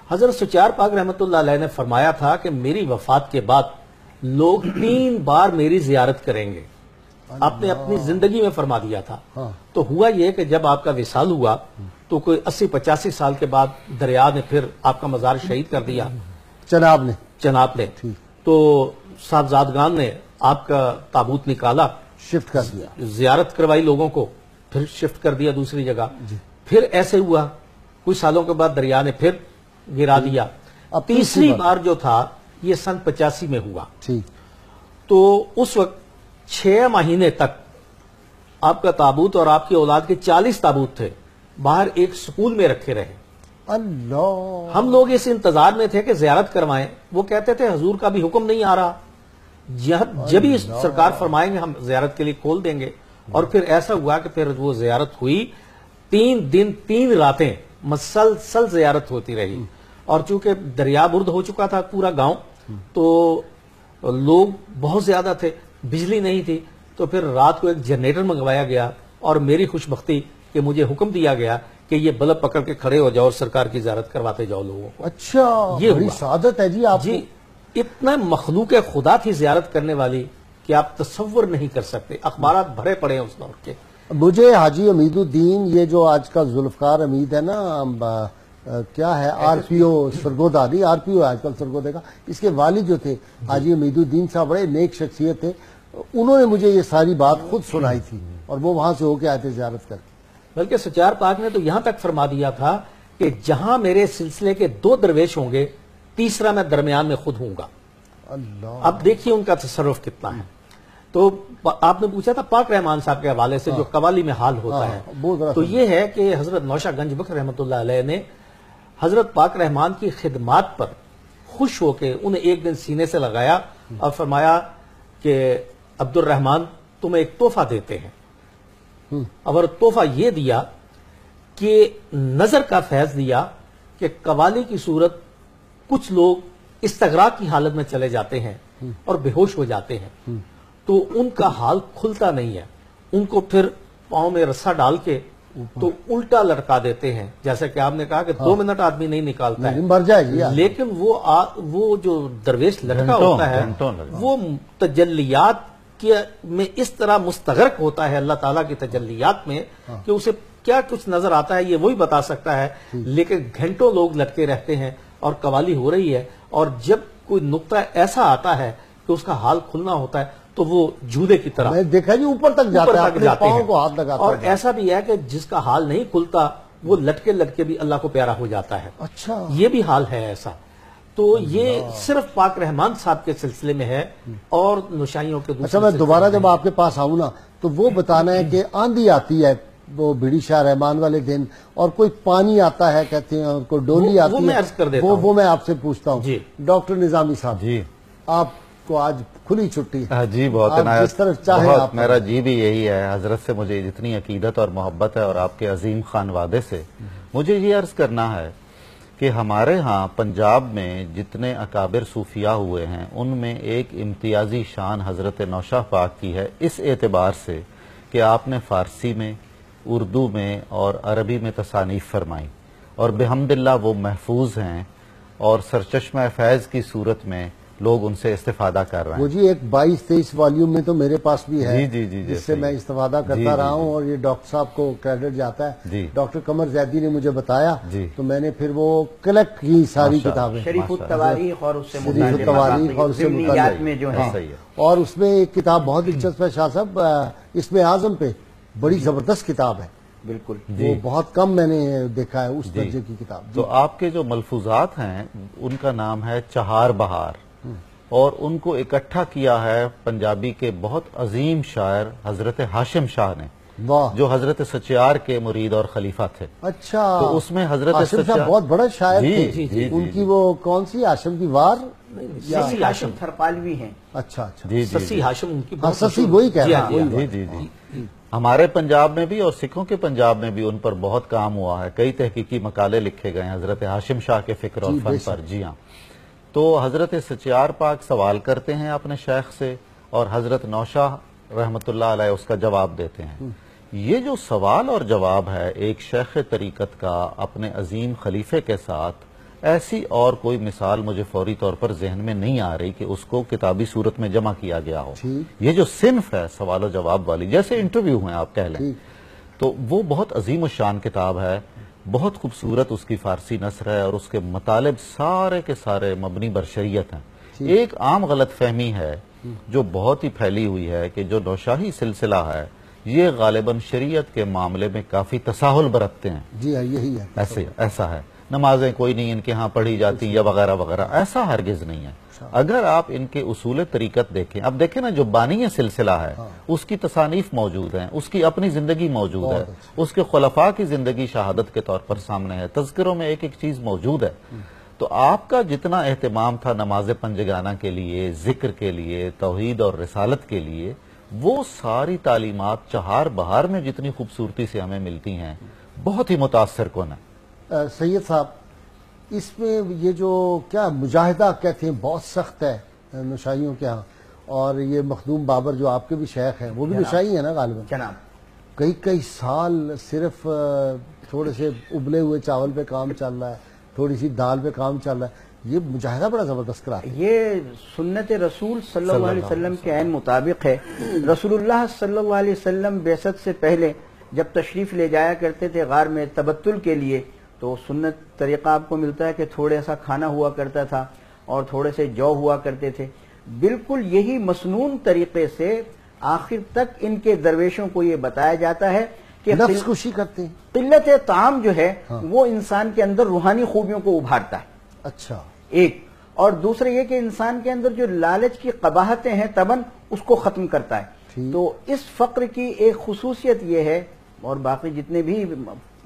حضرت سچیار پاک رحمۃ اللہ علیہ نے فرمایا تھا کہ میری وفات کے بعد لوگ 3 بار میری زیارت کریں گے. آپ نے اپنی زندگی میں فرما دیا تھا. تو ہوا یہ کہ جب آپ کا وصال ہوا تو کوئی 80-85 سال کے بعد دریا نے پھر آپ کا مزار شہید کر دیا، جناب نے. تو صاحبزادگان نے آپ کا تابوت نکالا، شفٹ کر دیا، زیارت کروائی لوگوں کو، پھر شفٹ کر دیا دوسری جگہ. پھر ایسے ہوا کچھ سالوں کے بعد دریا نے پھر گرا دیا. تیسری بار جو تھا یہ سن 85 میں ہوا. تو اس وقت 6 مہینے تک آپ کا تابوت اور آپ کی اولاد کے 40 تابوت تھے باہر ایک سکول میں رکھے رہے. اللہ، ہم لوگ اس انتظار میں تھے کہ زیارت کروائیں. وہ کہتے تھے حضور کا بھی حکم نہیں آ رہا، جب ہی سرکار فرمائیں گے ہم زیارت کے لیے کھول دیں گے. اور پھر ایسا ہوا کہ پھر وہ زیارت ہوئی، 3 دن 3 راتیں مسلسل زیارت ہوتی رہی. اور چونکہ دریا برد ہو چکا تھا پورا گاؤں، تو لوگ بہت زیادہ تھے، بجلی نہیں تھی، تو پھر رات کو ایک جنریٹر منگوایا گیا. اور میری خوش بختی کہ مجھے حکم دیا گیا کہ یہ بلب پکڑ کے کھڑے ہو جاؤ اور سرکار کی زیارت کرواتے جاؤ لوگوں کو. اچھا، یہ بڑی سعادت ہے جی آپ جی. اتنا مخلوق خدا تھی زیارت کرنے والی کہ آپ تصور نہیں کر سکتے. اخبارات بھرے پڑے ہیں اس دور کے. مجھے حاجی امید الدین، یہ جو آج کا ذوالفقار امید ہے نا، کیا ہے، آر پی او سرگودا، نہیں آر پی او آج کل سرگودے کا، اس کے والد جو تھے حاجی امید الدین صاحب بڑے نیک شخصیت تھے. انہوں نے مجھے یہ ساری بات خود سنائی تھی اور وہ وہاں سے ہو کے آئے تھے زیارت کر. بلکہ سچیار پاک نے تو یہاں تک فرما دیا تھا کہ جہاں میرے سلسلے کے 2 درویش ہوں گے، تیسرا میں درمیان میں خود ہوں گا. اللہ، اب دیکھیے ان کا تصرف کتنا ہے. تو آپ نے پوچھا تھا پاک رحمان صاحب کے حوالے سے جو قوالی میں حال ہوتا ہے، تو یہ ہے کہ حضرت نوشہ گنج بخش رحمۃ اللہ علیہ نے حضرت پاک رحمان کی خدمات پر خوش ہو کے انہیں ایک دن سینے سے لگایا اور فرمایا کہ عبد الرحمان تمہیں ایک تحفہ دیتے ہیں. اور تحفہ یہ دیا کہ نظر کا فیض دیا کہ قوالی کی صورت کچھ لوگ استغراق کی حالت میں چلے جاتے ہیں اور بے ہوش ہو جاتے ہیں، تو ان کا حال کھلتا نہیں ہے. ان کو پھر پاؤں میں رسا ڈال کے تو الٹا لٹکا دیتے ہیں. جیسے کہ آپ نے کہا کہ 2 منٹ آدمی نہیں نکالتا ہے، مر جائے گی. لیکن وہ جو درویش لٹکا ہوتا ہے وہ تجلیات میں اس طرح مستغرق ہوتا ہے اللہ تعالیٰ کی تجلیات میں کہ اسے کیا کچھ نظر آتا ہے یہ وہی بتا سکتا ہے. لیکن گھنٹوں لوگ لٹکے رہتے ہیں اور قوالی ہو رہی ہے، اور جب کوئی نقطہ ایسا آتا ہے کہ اس کا حال کھلنا ہوتا ہے تو وہ جودے کی طرح دیکھا جی اوپر تک جاتا ہے، اپنے پاؤں کو ہاتھ لگاتا ہے. اور ایسا بھی ہے کہ جس کا حال نہیں کھلتا وہ لٹکے لٹکے بھی اللہ کو پیارا ہو جاتا ہے. اچھا، یہ بھی حال ہے ایسا. تو یہ صرف پاک رحمان صاحب کے سلسلے میں ہے اور نشائیوں کے دوسرے. اچھا، میں دوبارہ جب آپ کے پاس آؤں نا تو وہ بتانا ہے کہ آندھی آتی ہے وہ بھیڑی شاہ رحمان والے دن، اور کوئی پانی آتا ہے کہتے ہیں، کوئی ڈولی آتی ہے، وہ میں عرض کر دیتا ہوں. وہ میں آپ سے پوچھتا ہوں. جی ڈاکٹر نظامی صاحب، جی آپ کو آج کھلی چھٹی ہے. جی بہت آپ جس طرف چاہیں آپ. میرا جی بھی یہی ہے. حضرت سے مجھے جتنی عقیدت اور محبت ہے اور آپ کے عظیم خان وعدے سے مجھے یہ عرض کرنا ہے کہ ہمارے ہاں پنجاب میں جتنے اکابر صوفیاء ہوئے ہیں ان میں ایک امتیازی شان حضرت نوشہ پاک کی ہے، اس اعتبار سے کہ آپ نے فارسی میں، اردو میں اور عربی میں تصانیف فرمائی، اور بحمداللہ وہ محفوظ ہیں اور سرچشمہ فیض کی صورت میں لوگ ان سے استفادہ کر رہے ہیں. وہ جی ایک 22-23 والیوم میں تو میرے پاس بھی ہے، جی جس سے میں استفادہ کرتا رہا ہوں، اور یہ ڈاکٹر صاحب کو کریڈٹ جاتا ہے. ڈاکٹر قمر زیدی نے مجھے بتایا تو میں نے پھر وہ کلیکٹ کی ساری کتابیں، شریف التواریخ اور اس سے متعلق میں جو ہے. اور اس میں ایک کتاب بہت دلچسپ ہے شاہ صاحب، اسم اعظم پہ بڑی زبردست کتاب ہے. بالکل، وہ بہت کم میں نے دیکھا ہے اس درجے کی کتاب. تو آپ کے جو ملفوظات ہیں ان کا نام ہے چہار بہار، اور ان کو اکٹھا کیا ہے پنجابی کے بہت عظیم شاعر حضرت ہاشم شاہ نے. جو حضرت سچیار کے مرید اور خلیفہ تھے. اچھا، تو اس میں حضرت ہاشم صاحب بہت بڑا شاعر تھے. ان کی وہ کون سی ہاشم کی وار سسی ہاشم تھرپالوی ہیں. اچھا اچھا، سسی ہاشم ان کی سسی وہی کہہ رہا ہوں. جی. ہمارے پنجاب میں بھی اور سکھوں کے پنجاب میں بھی ان پر بہت کام ہوا ہے. کئی تحقیقی مقالے لکھے گئے ہیں حضرت ہاشم شاہ کے فکر اور فن پر. جی ہاں. تو حضرت سچیار پاک سوال کرتے ہیں اپنے شیخ سے اور حضرت نوشاہ رحمت اللہ علیہ اس کا جواب دیتے ہیں. یہ جو سوال اور جواب ہے ایک شیخ طریقت کا اپنے عظیم خلیفے کے ساتھ، ایسی اور کوئی مثال مجھے فوری طور پر ذہن میں نہیں آ رہی کہ اس کو کتابی صورت میں جمع کیا گیا ہو. یہ جو صنف ہے سوال و جواب والی، جیسے انٹرویو ہیں آپ کہہ لیں، تو وہ بہت عظیم الشان کتاب ہے. بہت خوبصورت اس کی فارسی نثر ہے اور اس کے مطالب سارے کے سارے مبنی بر شریعت ہیں. ایک عام غلط فہمی ہے جو بہت ہی پھیلی ہوئی ہے کہ جو نوشاہی سلسلہ ہے یہ غالباً شریعت کے معاملے میں کافی تساہل برتتے ہیں. جی ہاں، یہی ہے. ایسا ہے. نمازیں کوئی نہیں ان کے ہاں پڑھی جاتی یا وغیرہ وغیرہ، ایسا ہرگز نہیں ہے. اگر آپ ان کے اصول طریقت دیکھیں، اب دیکھیں نا، جو بانی سلسلہ ہے اس کی تصانیف موجود ہیں، اس کی اپنی زندگی موجود ہے، اس کے خلفاء کی زندگی شہادت کے طور پر سامنے ہے، تذکروں میں ایک ایک چیز موجود ہے. تو آپ کا جتنا اہتمام تھا نماز پنجگانہ کے لیے، ذکر کے لیے، توحید اور رسالت کے لیے، وہ ساری تعلیمات چہار بہار میں جتنی خوبصورتی سے ہمیں ملتی ہیں بہت ہی متاثر کن ہے. سید صاحب، اس میں یہ جو کیا مجاہدہ کہتے ہیں بہت سخت ہے نشائیوں کے ہاں، اور یہ مخدوم بابر جو آپ کے بھی شیخ ہیں وہ بھی نشائی ہیں نا غالباً. جناب کئی سال صرف تھوڑے سے ابلے ہوئے چاول پہ کام چل رہا ہے، تھوڑی سی دال پہ کام چل رہا ہے. یہ مجاہدہ بڑا زبردست کرا ہے. یہ سنت رسول صلی اللہ علیہ وسلم کے عین مطابق ہے. رسول اللہ صلی اللہ علیہ وسلم بعثت سے پہلے جب تشریف لے جایا کرتے تھے غار میں تبتل کے لیے، تو سنت طریقہ آپ کو ملتا ہے کہ تھوڑا سا کھانا ہوا کرتا تھا اور تھوڑے سے جو ہوا کرتے تھے. بالکل یہی مسنون طریقے سے آخر تک ان کے درویشوں کو یہ بتایا جاتا ہے کہ نفس کشی کرتے ہیں. قلت طعام جو ہے وہ انسان کے اندر روحانی خوبیوں کو ابھارتا ہے. اچھا. ایک اور دوسرے یہ کہ انسان کے اندر جو لالچ کی قباحتیں ہیں تبن اس کو ختم کرتا ہے. تو اس فقر کی ایک خصوصیت یہ ہے، اور باقی جتنے بھی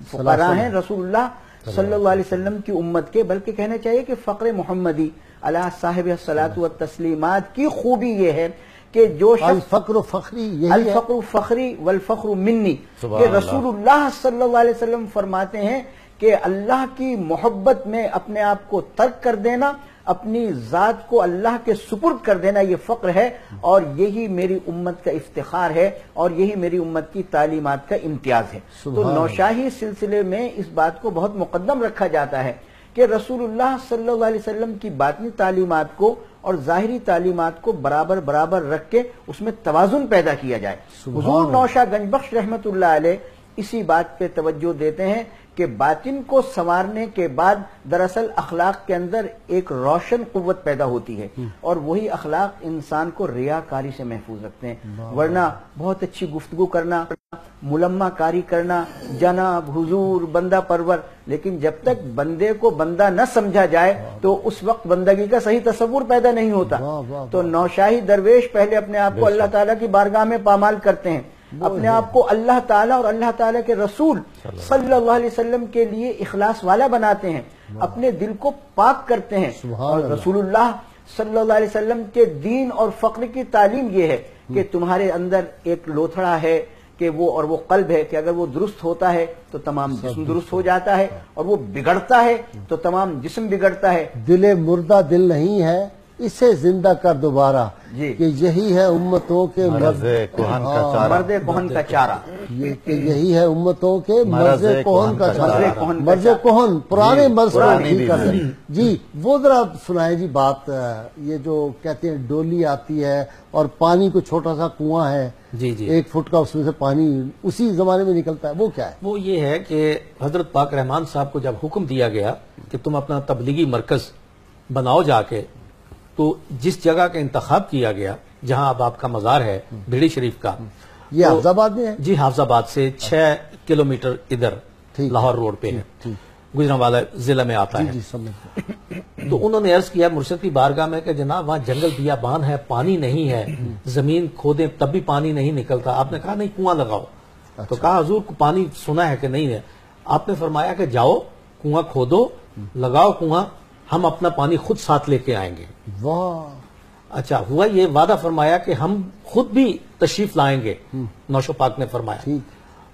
فقراء ہیں رسول اللہ صلی اللہ علیہ وسلم کی امت کے، بلکہ کہنا چاہیے کہ فقر محمدی علیہ صاحب الصلاۃ والتسلیمات کی خوبی یہ ہے کہ جو الفقر فخری، الفقر فخری والفخر منی، کہ رسول اللہ صلی اللہ علیہ وسلم فرماتے ہیں کہ اللہ کی محبت میں اپنے آپ کو ترک کر دینا، اپنی ذات کو اللہ کے سپرد کر دینا، یہ فقر ہے، اور یہی میری امت کا افتخار ہے اور یہی میری امت کی تعلیمات کا امتیاز ہے. تو نوشاہی سلسلے میں اس بات کو بہت مقدم رکھا جاتا ہے کہ رسول اللہ صلی اللہ علیہ وسلم کی باطنی تعلیمات کو اور ظاہری تعلیمات کو برابر برابر رکھ کے اس میں توازن پیدا کیا جائے. حضور نوشاہ گنج بخش رحمت اللہ علیہ اسی بات پہ توجہ دیتے ہیں کہ باطن کو سنوارنے کے بعد دراصل اخلاق کے اندر ایک روشن قوت پیدا ہوتی ہے، اور وہی اخلاق انسان کو ریاکاری سے محفوظ رکھتے ہیں. ورنہ بہت اچھی گفتگو کرنا، ملمہ کاری کرنا، جناب حضور بندہ پرور، لیکن جب تک بندے کو بندہ نہ سمجھا جائے تو اس وقت بندگی کا صحیح تصور پیدا نہیں ہوتا. تو نوشاہی درویش پہلے اپنے آپ کو اللہ تعالیٰ کی بارگاہ میں پامال کرتے ہیں، اپنے آپ کو اللہ تعالیٰ اور اللہ تعالیٰ کے رسول صلی اللہ علیہ وسلم کے لیے اخلاص والا بناتے ہیں، اپنے دل کو پاک کرتے ہیں. اور رسول اللہ صلی اللہ علیہ وسلم کے دین اور فقر کی تعلیم یہ ہے کہ تمہارے اندر ایک لوتھڑا ہے کہ وہ قلب ہے کہ اگر وہ درست ہوتا ہے تو تمام جسم درست ہو جاتا ہے، اور وہ بگڑتا ہے تو تمام جسم بگڑتا ہے. دل مردہ دل نہیں ہے، اسے زندہ کر دوبارہ، کہ یہی ہے امتوں کے مرض کہن کا چارہ، کہ یہی ہے امتوں کے مرض کہن کا چارہ، مرض کہن پرانے مرض کو ٹھیک کر دیں. جی وہ ذرا سنائیں جی بات. یہ جو کہتے ہیں ڈولی آتی ہے اور پانی کو چھوٹا سا کنواں ہے، جی 1 فٹ کا، اس میں سے پانی اسی زمانے میں نکلتا ہے، وہ کیا ہے؟ وہ یہ ہے کہ حضرت پاک رحمان صاحب کو جب حکم دیا گیا کہ تم اپنا تبلیغی مرکز بناؤ جا کے، تو جس جگہ کا انتخاب کیا گیا جہاں اب آپ کا مزار ہے بھیڑی شریف کا، یہ حافظ آباد میں ہے؟ جی حافظ آباد سے 6 کلومیٹر ادھر لاہور روڈ پہ ہے، گجرانوالہ ضلع میں آتا ہے. تو انہوں نے عرض کیا مرشد کی بارگاہ میں کہ جناب وہاں جنگل بیابان ہے، پانی نہیں ہے، زمین کھودیں تب بھی پانی نہیں نکلتا. آپ نے کہا نہیں کنواں لگاؤ. تو کہا حضور کو پانی سنا ہے کہ نہیں ہے؟ آپ نے فرمایا کہ جاؤ کنواں کھودو، لگاؤ کنواں، ہم اپنا پانی خود ساتھ لے کے آئیں گے۔ واہ، اچھا ہوا یہ وعدہ فرمایا کہ ہم خود بھی تشریف لائیں گے، نوشو پاک نے فرمایا۔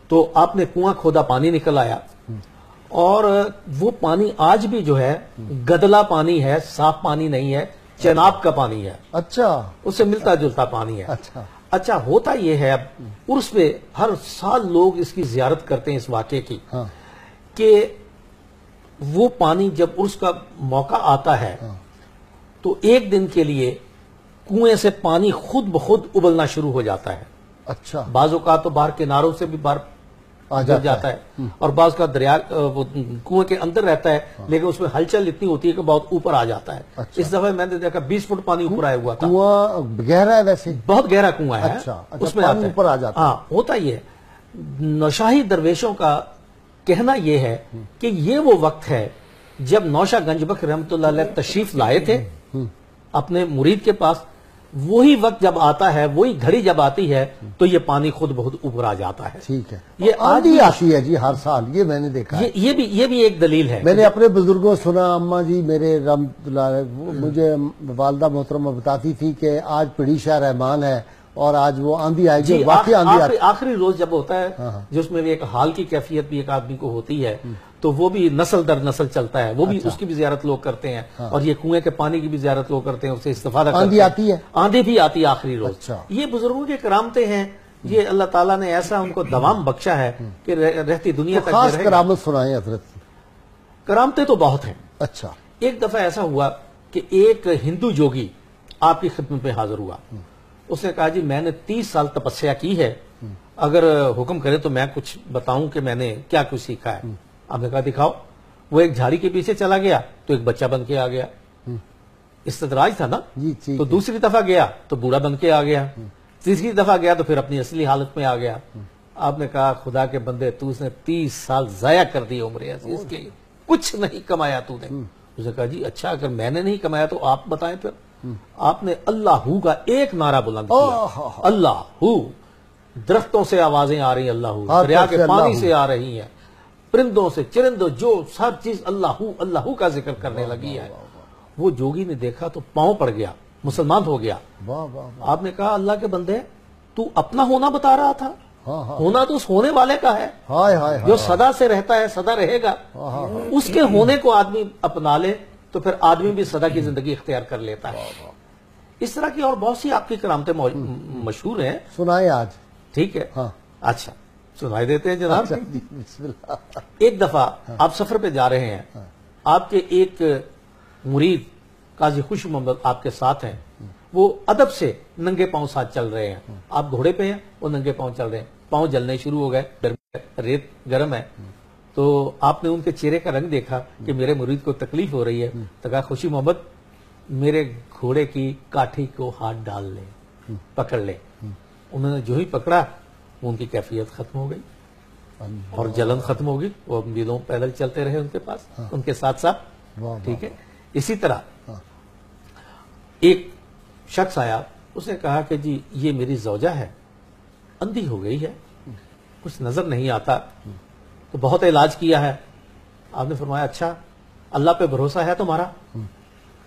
تو آپ نے کنواں کھودا، پانی نکل آیا، اور وہ پانی آج بھی جو ہے گدلا پانی ہے، صاف پانی نہیں ہے، چناب کا پانی ہے۔ اچھا، اس سے ملتا جلتا پانی ہے۔ اچھا ہوتا یہ ہے اب عرس پہ ہر سال لوگ اس کی زیارت کرتے ہیں اس واقعے کی، کہ وہ پانی جب عرس کا موقع آتا ہے تو ایک دن کے لیے کنویں سے پانی خود بخود ابلنا شروع ہو جاتا ہے۔ اچھا، بعض اوقات تو باہر کناروں سے بھی باہر آ جاتا ہے، اور بعض کا دریا کنویں کے اندر رہتا ہے، لیکن اس میں ہلچل اتنی ہوتی ہے کہ بہت اوپر آ جاتا ہے۔ اس دفعہ میں نے دیکھا 20 فٹ پانی اوپر آیا ہوا تھا۔ کنواں گہرا ہے ویسے؟ بہت گہرا کنواں ہے، اس میں اوپر آ جاتا ہے۔ ہاں ہوتا یہ ہے، نوشاہی درویشوں کا کہنا یہ ہے کہ یہ وہ وقت ہے جب نوشا گنج بخش رحمۃ اللہ علیہ تشریف لائے تھے اپنے مرید کے پاس، وہی وقت جب آتا ہے، وہی گھڑی جب آتی ہے تو یہ پانی خود بہت اوپر آ جاتا ہے۔ ٹھیک ہے، یہ آندھی آتی ہے جی ہر سال، یہ میں نے دیکھا ہے۔ یہ بھی ایک دلیل ہے۔ میں نے اپنے بزرگوں سنا، اماں جی میرے رحمۃ اللہ علیہ، مجھے والدہ محترمہ بتاتی تھی کہ آج پڑی شاہ رحمان ہے اور آج وہ آندھی آئے گی، واقعی آندھی آتی ہے۔ آخری روز جب ہوتا ہے جس میں بھی ایک حال کی کیفیت بھی ایک آدمی کو ہوتی ہے، تو وہ بھی نسل در نسل چلتا ہے، وہ بھی اس کی بھی زیارت لوگ کرتے ہیں، اور یہ کنویں کے پانی کی بھی زیارت لوگ کرتے ہیں، اس سے استفادہ کرتے ہیں۔ آندھی آتی ہے، آندھی بھی آتی ہے آخری روز۔ یہ بزرگوں کے کرامتیں ہیں، یہ اللہ تعالیٰ نے ایسا ان کو دوام بخشا ہے کہ رہتی دنیا تک خاص کرامت سنائیں حضرت۔ کرامتیں تو بہت ہیں۔ اچھا، ایک دفعہ ایسا ہوا کہ ایک ہندو جوگی آپ کی خدمت میں حاضر ہوا، اس نے کہا جی میں نے 30 سال تپسیا کی ہے، اگر حکم کرے تو میں کچھ بتاؤں کہ میں نے کیا کچھ سیکھا ہے۔ آپ نے کہا دکھاؤ۔ وہ ایک جھاڑی کے پیچھے چلا گیا تو ایک بچہ بن کے آ گیا، استدراج تھا نا۔ تو دوسری دفعہ گیا تو بوڑھا بن کے آ گیا، تیسری دفعہ گیا تو پھر اپنی اصلی حالت میں آ گیا۔ آپ نے کہا خدا کے بندے، تو اس نے 30 سال ضائع کر دی عمر عزیز کے لیے، کچھ نہیں کمایا تو نے۔ اس نے کہا جی اچھا اگر میں نے نہیں کمایا تو آپ بتائیں پھر۔ آپ نے اللہ ہو کا ایک نعرہ بلند کیا، اللہ ہو، درختوں سے آوازیں آ رہی ہیں اللہ ہو، دریا کے پانی سے آ رہی ہیں، پرندوں سے، چرندوں، جو ہر چیز اللہ ہو کا ذکر کرنے لگی ہے۔ وہ جوگی نے دیکھا تو پاؤں پڑ گیا، مسلمان ہو گیا۔ آپ نے کہا اللہ کے بندے تو اپنا ہونا بتا رہا تھا، ہونا تو اس ہونے والے کا ہے جو سدا سے رہتا ہے، سدا رہے گا۔ اس کے ہونے کو آدمی اپنا لے تو پھر آدمی بھی سدا کی زندگی اختیار کر لیتا ہے۔ اس طرح کی اور بہت سی آپ کی کرامتیں مشہور ہیں، سنائیں آج۔ ٹھیک ہے، اچھا سنائی دیتے ہیں جناب۔ ایک دفعہ آپ سفر پہ جا رہے ہیں، آپ کے ایک مرید قاضی خوش محمد آپ کے ساتھ ہیں، وہ ادب سے ننگے پاؤں ساتھ چل رہے ہیں، آپ گھوڑے پہ ہیں، وہ ننگے پاؤں چل رہے ہیں، پاؤں جلنے شروع ہو گئے، ریت گرم ہے، تو آپ نے ان کے چہرے کا رنگ دیکھا کہ میرے مرید کو تکلیف ہو رہی ہے، تو کہا خوشی محمد میرے گھوڑے کی کاٹھی کو ہاتھ ڈال لے، پکڑ لے۔ انہوں نے جو ہی پکڑا ان کی کیفیت ختم ہو گئی اور جلن ختم ہو گئی، وہ دنوں پیدل چلتے رہے ان کے پاس، ان کے ساتھ ساتھ۔ ٹھیک ہے، اسی طرح ایک شخص آیا، اس نے کہا کہ جی یہ میری زوجہ ہے، اندھی ہو گئی ہے، کچھ نظر نہیں آتا، تو بہت علاج کیا ہے۔ آپ نے فرمایا اچھا اللہ پہ بھروسہ ہے تمہارا،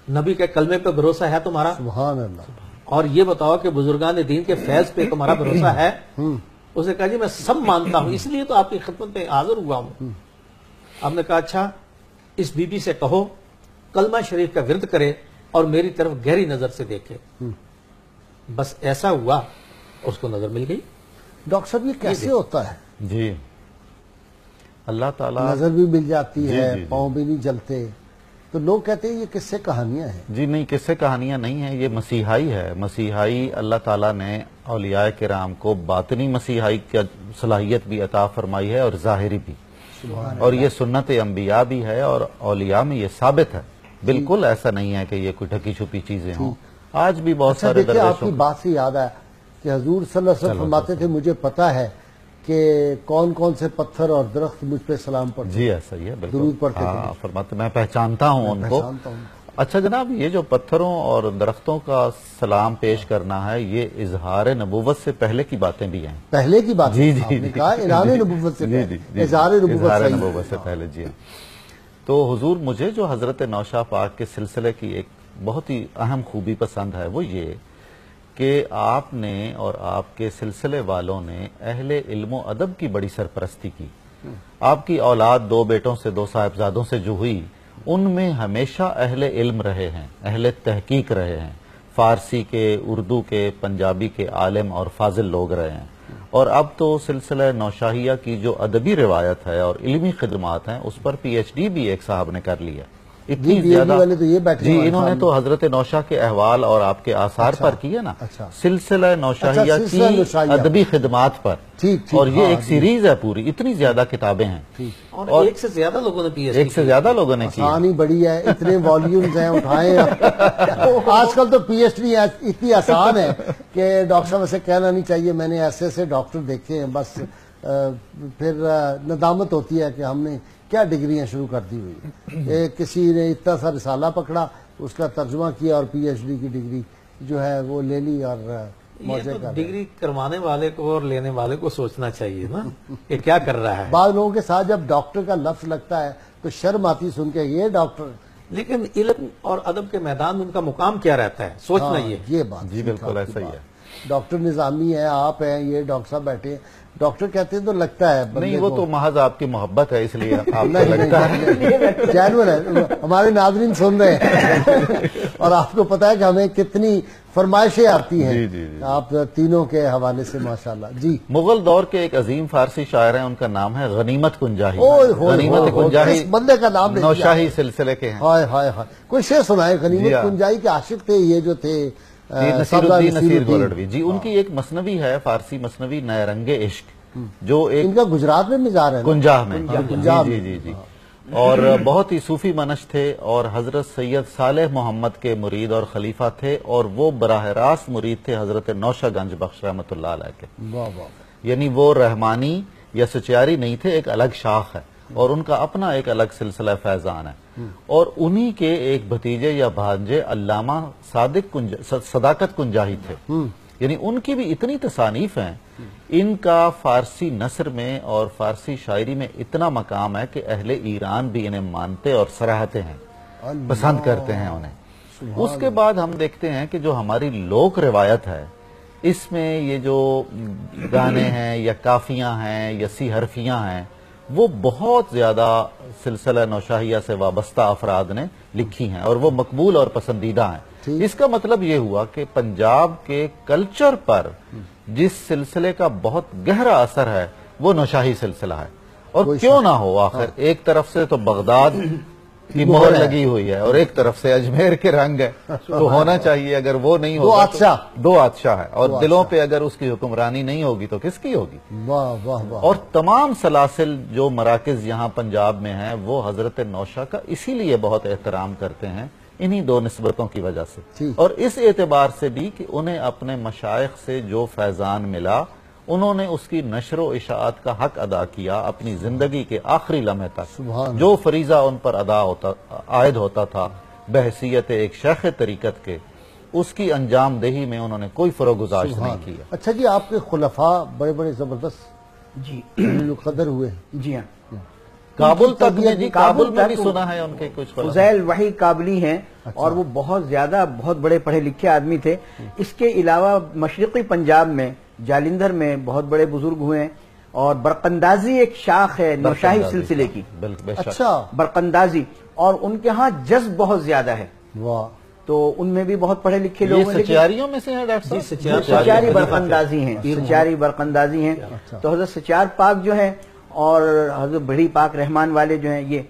نبی کے کلمے پہ بھروسہ ہے تمہارا، سبحان اللہ، اور یہ بتاؤ کہ بزرگان دین کے فیض پہ تمہارا بھروسہ ہے؟ اس نے کہا جی میں سب مانتا ہوں، اس لیے تو آپ کی خدمت میں حاضر ہوا ہوں۔ آپ نے کہا اچھا اس بی بی سے کہو کلمہ شریف کا ورد کرے اور میری طرف گہری نظر سے دیکھے۔ بس ایسا ہوا، اس کو نظر مل گئی۔ ڈاکٹر صاحب یہ کیسے ہوتا ہے؟ جی اللہ تعالیٰ، نظر بھی مل جاتی ہے، پاؤں بھی نہیں جلتے، تو لوگ کہتے ہیں یہ قصے کہانیاں ہیں۔ جی نہیں، قصے کہانیاں نہیں ہیں، یہ مسیحائی ہے۔ مسیحائی اللہ تعالیٰ نے اولیاء کرام کو باطنی مسیحائی کی صلاحیت بھی عطا فرمائی ہے اور ظاہری بھی، اور یہ سنت انبیاء بھی ہے، اور اولیاء میں یہ ثابت ہے، بالکل ایسا نہیں ہے کہ یہ کوئی ڈھکی چھپی چیزیں ہوں۔ آج بھی بہت سارے دیکھیں آپ کی بات سے یاد آیا کہ حضور صلی اللہ علیہ وسلم فرماتے تھے مجھے پتا ہے کہ کون کون سے پتھر اور درخت مجھ پہ سلام پڑھتے ہیں۔ جی ایسا ہی ہے، درود پڑھتے فرماتے میں پہچانتا ہوں ان کو۔ اچھا جناب، یہ جو پتھروں اور درختوں کا سلام پیش کرنا ہے، یہ اظہار نبوت سے پہلے کی باتیں بھی ہیں؟ پہلے کی بات جی کہا اعلان نبوت سے پہلے، اظہار نبوت سے پہلے. جی ہاں. تو حضور، مجھے جو حضرت نوشہ پاک کے سلسلے کی ایک بہت ہی اہم خوبی پسند ہے، وہ یہ کہ آپ نے اور آپ کے سلسلے والوں نے اہل علم و ادب کی بڑی سرپرستی کی. آپ کی اولاد 2 بیٹوں سے 2 صاحبزادوں سے جو ہوئی، ان میں ہمیشہ اہل علم رہے ہیں، اہل تحقیق رہے ہیں، فارسی کے، اردو کے، پنجابی کے عالم اور فاضل لوگ رہے ہیں. اور اب تو سلسلہ نوشاہیہ کی جو ادبی روایت ہے اور علمی خدمات ہیں، اس پر پی ایچ ڈی بھی ایک صاحب نے کر لیا. اتنی زیادہ جی، انہوں نے تو حضرت نوشہ کے احوال اور آپ کے آثار پر کیے نا، سلسلہ نوشاہیہ کی ادبی خدمات پر، اور یہ ایک سیریز ہے پوری، اتنی زیادہ کتابیں ہیں، اور ایک سے زیادہ لوگوں نے پی ایچ ڈی، ایک سے زیادہ لوگوں نے کی. آسانی بڑی ہے، اتنے والیومز ہیں، اٹھائیں. آج کل تو پی ایچ ڈی اتنی آسان ہے کہ ڈاکٹر صاحب سے کہنا نہیں چاہیے میں نے ایسے ڈاکٹر دیکھے ہیں، بس پھر ندامت ہوتی ہے کہ ہم نے کیا ڈگریاں شروع کر دی ہوئی. کسی نے اتنا سا رسالہ پکڑا، اس کا ترجمہ کیا اور پی ایچ ڈی کی ڈگری جو ہے وہ لے لی اور موجے کر. ڈگری کروانے والے کو اور لینے والے کو سوچنا چاہیے نا کہ کیا کر رہا ہے. بعض لوگوں کے ساتھ جب ڈاکٹر کا لفظ لگتا ہے تو شرم آتی سن کے، یہ ڈاکٹر. لیکن علم اور ادب کے میدان میں ان کا مقام کیا رہتا ہے، سوچنا یہ بات. جی بالکل ایسا ہی ہے. ڈاکٹر نظامی ہیں، آپ ہیں، یہ ڈاکٹر صاحب بیٹھے ہیں. ڈاکٹر کہتے ہیں تو لگتا ہے نہیں، وہ تو محض آپ کی محبت ہے، اس لیے آپ کو لگتا ہے. جینوئن ہے. ہمارے ناظرین سن رہے ہیں اور آپ کو پتا ہے کہ ہمیں کتنی فرمائشیں آتی ہیں آپ تینوں کے حوالے سے ماشاءاللہ. جی، مغل دور کے ایک عظیم فارسی شاعر ہیں، ان کا نام ہے غنیمت کنجاہی. غنیمت کنجاہی بندے کا نام نوشاہی سلسلے کے ہیں. ہائے ہائے ہائے، کوئی شعر سنائے. غنیمت کنجاہی کے عاشق تھے یہ جو تھے نصیر گولڑوی. جی، ان کی ایک مثنوی ہے، فارسی مثنوی نئے رنگ عشق، جو ایک ان کا گجرات میں مزار ہے، کنجاہ میں. جی. اور بہت ہی صوفی منش تھے، اور حضرت سید صالح محمد کے مرید اور خلیفہ تھے، اور وہ براہ راست مرید تھے حضرت نوشہ گنج بخش رحمۃ اللہ علیہ کے. یعنی وہ رحمانی یا سچیاری نہیں تھے، ایک الگ شاخ ہے، اور ان کا اپنا ایک الگ سلسلہ فیضان ہے. اور انہی کے ایک بھتیجے یا بھانجے علامہ صداقت کنجاہی تھے. یعنی ان کی بھی اتنی تصانیف ہیں، ان کا فارسی نثر میں اور فارسی شاعری میں اتنا مقام ہے کہ اہل ایران بھی انہیں مانتے اور سراہتے ہیں، پسند کرتے ہیں انہیں. اس کے بعد ہم دیکھتے ہیں کہ جو ہماری لوک روایت ہے، اس میں یہ جو گانے ہیں یا کافیاں ہیں یا سی حرفیاں ہیں، وہ بہت زیادہ سلسلہ نوشاہیہ سے وابستہ افراد نے لکھی ہیں، اور وہ مقبول اور پسندیدہ ہیں. اس کا مطلب یہ ہوا کہ پنجاب کے کلچر پر جس سلسلے کا بہت گہرا اثر ہے وہ نوشاہی سلسلہ ہے. اور کیوں نہ ہو، آخر ایک طرف سے تو بغداد کی مہر لگی ہوئی ہے اور ایک طرف سے اجمیر کے رنگ ہے، تو ہونا چاہیے. اگر وہ نہیں ہوگا دو آتشاہ ہے، اور دلوں پہ اگر اس کی حکمرانی نہیں ہوگی تو کس کی ہوگی. اور تمام سلاسل جو مراکز یہاں پنجاب میں ہیں، وہ حضرت نوشہ کا اسی لیے بہت احترام کرتے ہیں، انہی 2 نسبتوں کی وجہ سے، اور اس اعتبار سے بھی کہ انہیں اپنے مشائخ سے جو فیضان ملا، انہوں نے اس کی نشر و اشاعت کا حق ادا کیا اپنی زندگی کے آخری لمحے تک. جو فریضہ ان پر عائد ہوتا تھا بحیثیت ایک شیخ طریقت کے، اس کی انجام دہی میں انہوں نے کوئی فروگزاشت نہیں کیا. اچھا جی، آپ کے خلفاء بڑے بڑے زبردست جی قدر ہوئے. جی ہاں، کابل تک میں، جی کابل میں بھی سنا ہے ان کے کچھ فضیل وحی کابلی ہیں، اور وہ بہت بڑے پڑھے لکھے آدمی تھے. اس کے علاوہ مشرقی پنجاب میں جالندھر میں بہت بڑے بزرگ ہوئے ہیں، اور برقندازی ایک شاخ ہے نوشاہی سلسلے کی. اچھا، برقندازی، اور ان کے ہاں جذب بہت زیادہ ہے. تو ان میں بھی بہت پڑھے لکھے لوگ ہیں. سچیاریوں میں سے ہیں ڈاکٹر صاحب؟ سچیاری برقندازی ہیں، سچیاری برقندازی ہیں. تو حضرت سچیار پاک جو ہیں اور حضرت بڑی پاک رحمان والے جو ہیں، یہ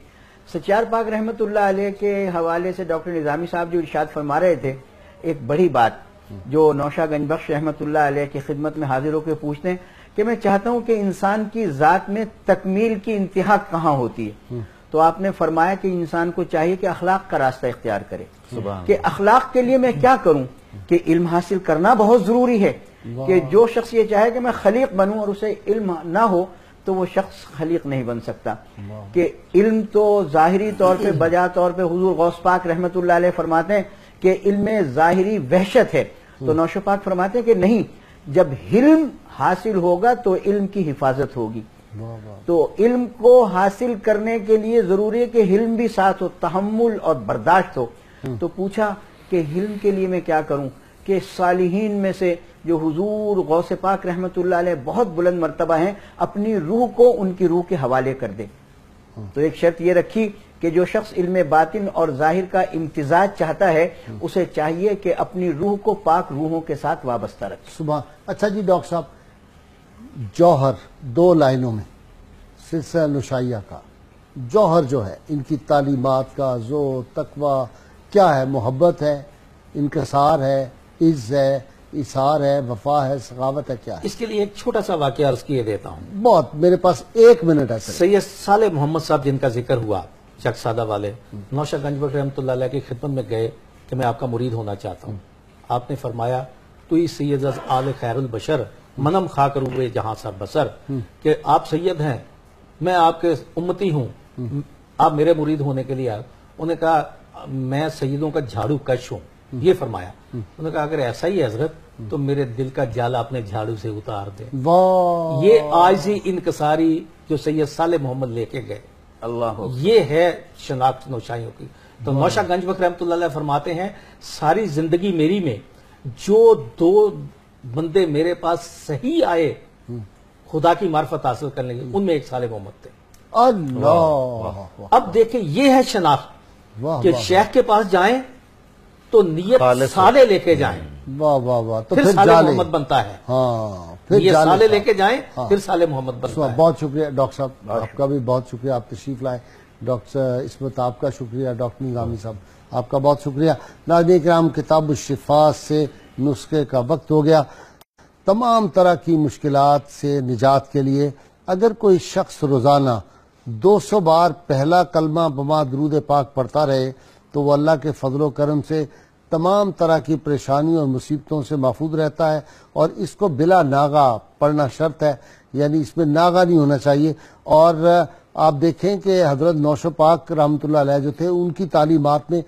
سچیار پاک رحمت اللہ علیہ کے حوالے سے ڈاکٹر نظامی صاحب جو ارشاد فرما رہے تھے، ایک بڑی بات جو نوشہ گنج بخش رحمت اللہ علیہ کی خدمت میں حاضر ہو کے پوچھتے ہیں کہ میں چاہتا ہوں کہ انسان کی ذات میں تکمیل کی انتہا کہاں ہوتی ہے. تو آپ نے فرمایا کہ انسان کو چاہیے کہ اخلاق کا راستہ اختیار کرے. کہ اخلاق کے لیے میں کیا کروں؟ کہ علم حاصل کرنا بہت ضروری ہے. کہ جو شخص یہ چاہے کہ میں خلیق بنوں اور اسے علم نہ ہو تو وہ شخص خلیق نہیں بن سکتا. کہ علم تو ظاہری طور پہ بجا طور پہ حضور غوث پاک رحمت اللہ علیہ فرماتے ہیں کہ علم ظاہری وحشت ہے، تو نوشو پاک فرماتے ہیں کہ نہیں، جب علم حاصل ہوگا تو علم کی حفاظت ہوگی. تو علم کو حاصل کرنے کے لیے ضروری ہے کہ علم بھی ساتھ ہو، تحمل اور برداشت ہو. تو پوچھا کہ علم کے لیے میں کیا کروں؟ کہ صالحین میں سے جو حضور غوث پاک رحمت اللہ علیہ بہت بلند مرتبہ ہیں، اپنی روح کو ان کی روح کے حوالے کر دے. تو ایک شرط یہ رکھی کہ جو شخص علم باطن اور ظاہر کا امتزاج چاہتا ہے اسے چاہیے کہ اپنی روح کو پاک روحوں کے ساتھ وابستہ رکھے. صبح. اچھا جی ڈاکٹر صاحب، جوہر 2 لائنوں میں سلسلہ نشائیہ کا جوہر جو ہے، ان کی تعلیمات کا زور تقوی کیا ہے؟ محبت ہے، انکسار ہے، عز ہے، اثار ہے، وفا ہے، سخاوت ہے، کیا ہے؟ اس کے لیے ایک چھوٹا سا واقعہ عرض کیے دیتا ہوں. بہت، میرے پاس 1 منٹ ہے. سید صالح محمد صاحب جن کا ذکر ہوا، چک سادہ والے، نوشہ گنج بخش رحمۃ اللہ علیہ کی خدمت میں گئے کہ میں آپ کا مرید ہونا چاہتا ہوں. آپ نے فرمایا تو یہ سید از آل خیر البشر منم خا کر ہوئے جہاں سر بسر، کہ آپ سید ہیں، میں آپ کے امتی ہوں، آپ میرے مرید ہونے کے لیے آئے. انہوں نے کہا میں سیدوں کا جھاڑو کش ہوں. یہ فرمایا. انہوں نے کہا اگر ایسا ہی حضرت تو میرے دل کا جالا اپنے جھاڑو سے اتار دے. یہ عاجزی انکساری جو سید صالح محمد لے کے گئے، اللہ، یہ ہے شناخت نوشائیوں کی. تو نوشہ گنج بخش رحمۃ اللہ علیہ فرماتے ہیں ساری زندگی میری میں جو 2 بندے میرے پاس صحیح آئے خدا کی معرفت حاصل کرنے کے، ان میں ایک صالح محمد تھے. اللہ. اب دیکھیں یہ ہے شناخت کہ شیخ کے پاس جائیں تو نیت صالح لے کے جائیں. واہ واہ واہ. تو پھر صالح محمد بنتا ہے. ہاں، نیت صالح لے کے جائیں پھر صالح محمد بنتا ہے. بہت شکریہ ڈاکٹر صاحب، آپ کا بھی بہت شکریہ، آپ تشریف لائے. ڈاکٹر اسمت آپ کا شکریہ، ڈاکٹر نظامی صاحب آپ کا بہت شکریہ. ناظرین کرام، کتاب الشفا سے نسخے کا وقت ہو گیا. تمام طرح کی مشکلات سے نجات کے لیے اگر کوئی شخص روزانہ 200 بار پہلا کلمہ بما درود پاک پڑھتا رہے تو وہ اللہ کے فضل و کرم سے تمام طرح کی پریشانیوں اور مصیبتوں سے محفوظ رہتا ہے. اور اس کو بلا ناغہ پڑھنا شرط ہے، یعنی اس میں ناغہ نہیں ہونا چاہیے. اور آپ دیکھیں کہ حضرت نوشو پاک رحمۃ اللہ علیہ جو تھے، ان کی تعلیمات میں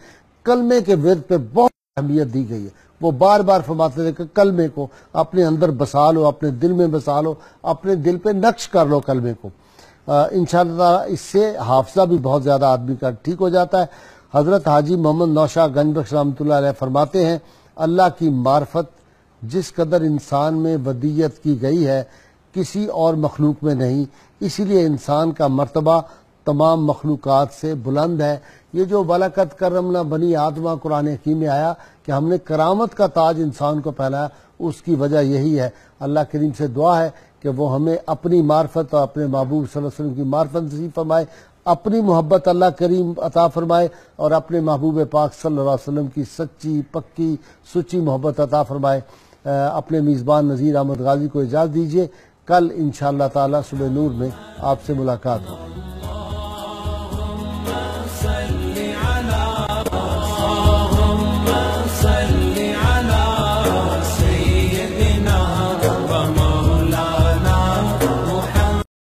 کلمے کے ورد پہ بہت اہمیت دی گئی ہے. وہ بار بار فرماتے تھے کہ کلمے کو اپنے اندر بسا لو، اپنے دل میں بسا لو، اپنے دل پہ نقش کر لو کلمے کو. انشاءاللہ اس سے حافظہ بھی بہت زیادہ آدمی کا ٹھیک ہو جاتا ہے. حضرت حاجی محمد نوشہ گنج بخش رحمۃ اللہ علیہ فرماتے ہیں اللہ کی معرفت جس قدر انسان میں ودیت کی گئی ہے کسی اور مخلوق میں نہیں، اسی لیے انسان کا مرتبہ تمام مخلوقات سے بلند ہے. یہ جو وَلَقَدْ كَرَّمْنَا بنی آدمہ قرآن حکیم میں آیا کہ ہم نے کرامت کا تاج انسان کو پہنایا، اس کی وجہ یہی ہے. اللہ کریم سے دعا ہے کہ وہ ہمیں اپنی معرفت اور اپنے محبوب صلی اللہ علیہ وسلم کی معرفت نصیب فرمائے، اپنی محبت اللہ کریم عطا فرمائے، اور اپنے محبوب پاک صلی اللہ علیہ وسلم کی سچی پکی سچی محبت عطا فرمائے. اپنے میزبان نذیر احمد غازی کو اجازت دیجیے. کل انشاءاللہ تعالی صبح نور میں آپ سے ملاقات ہوگی.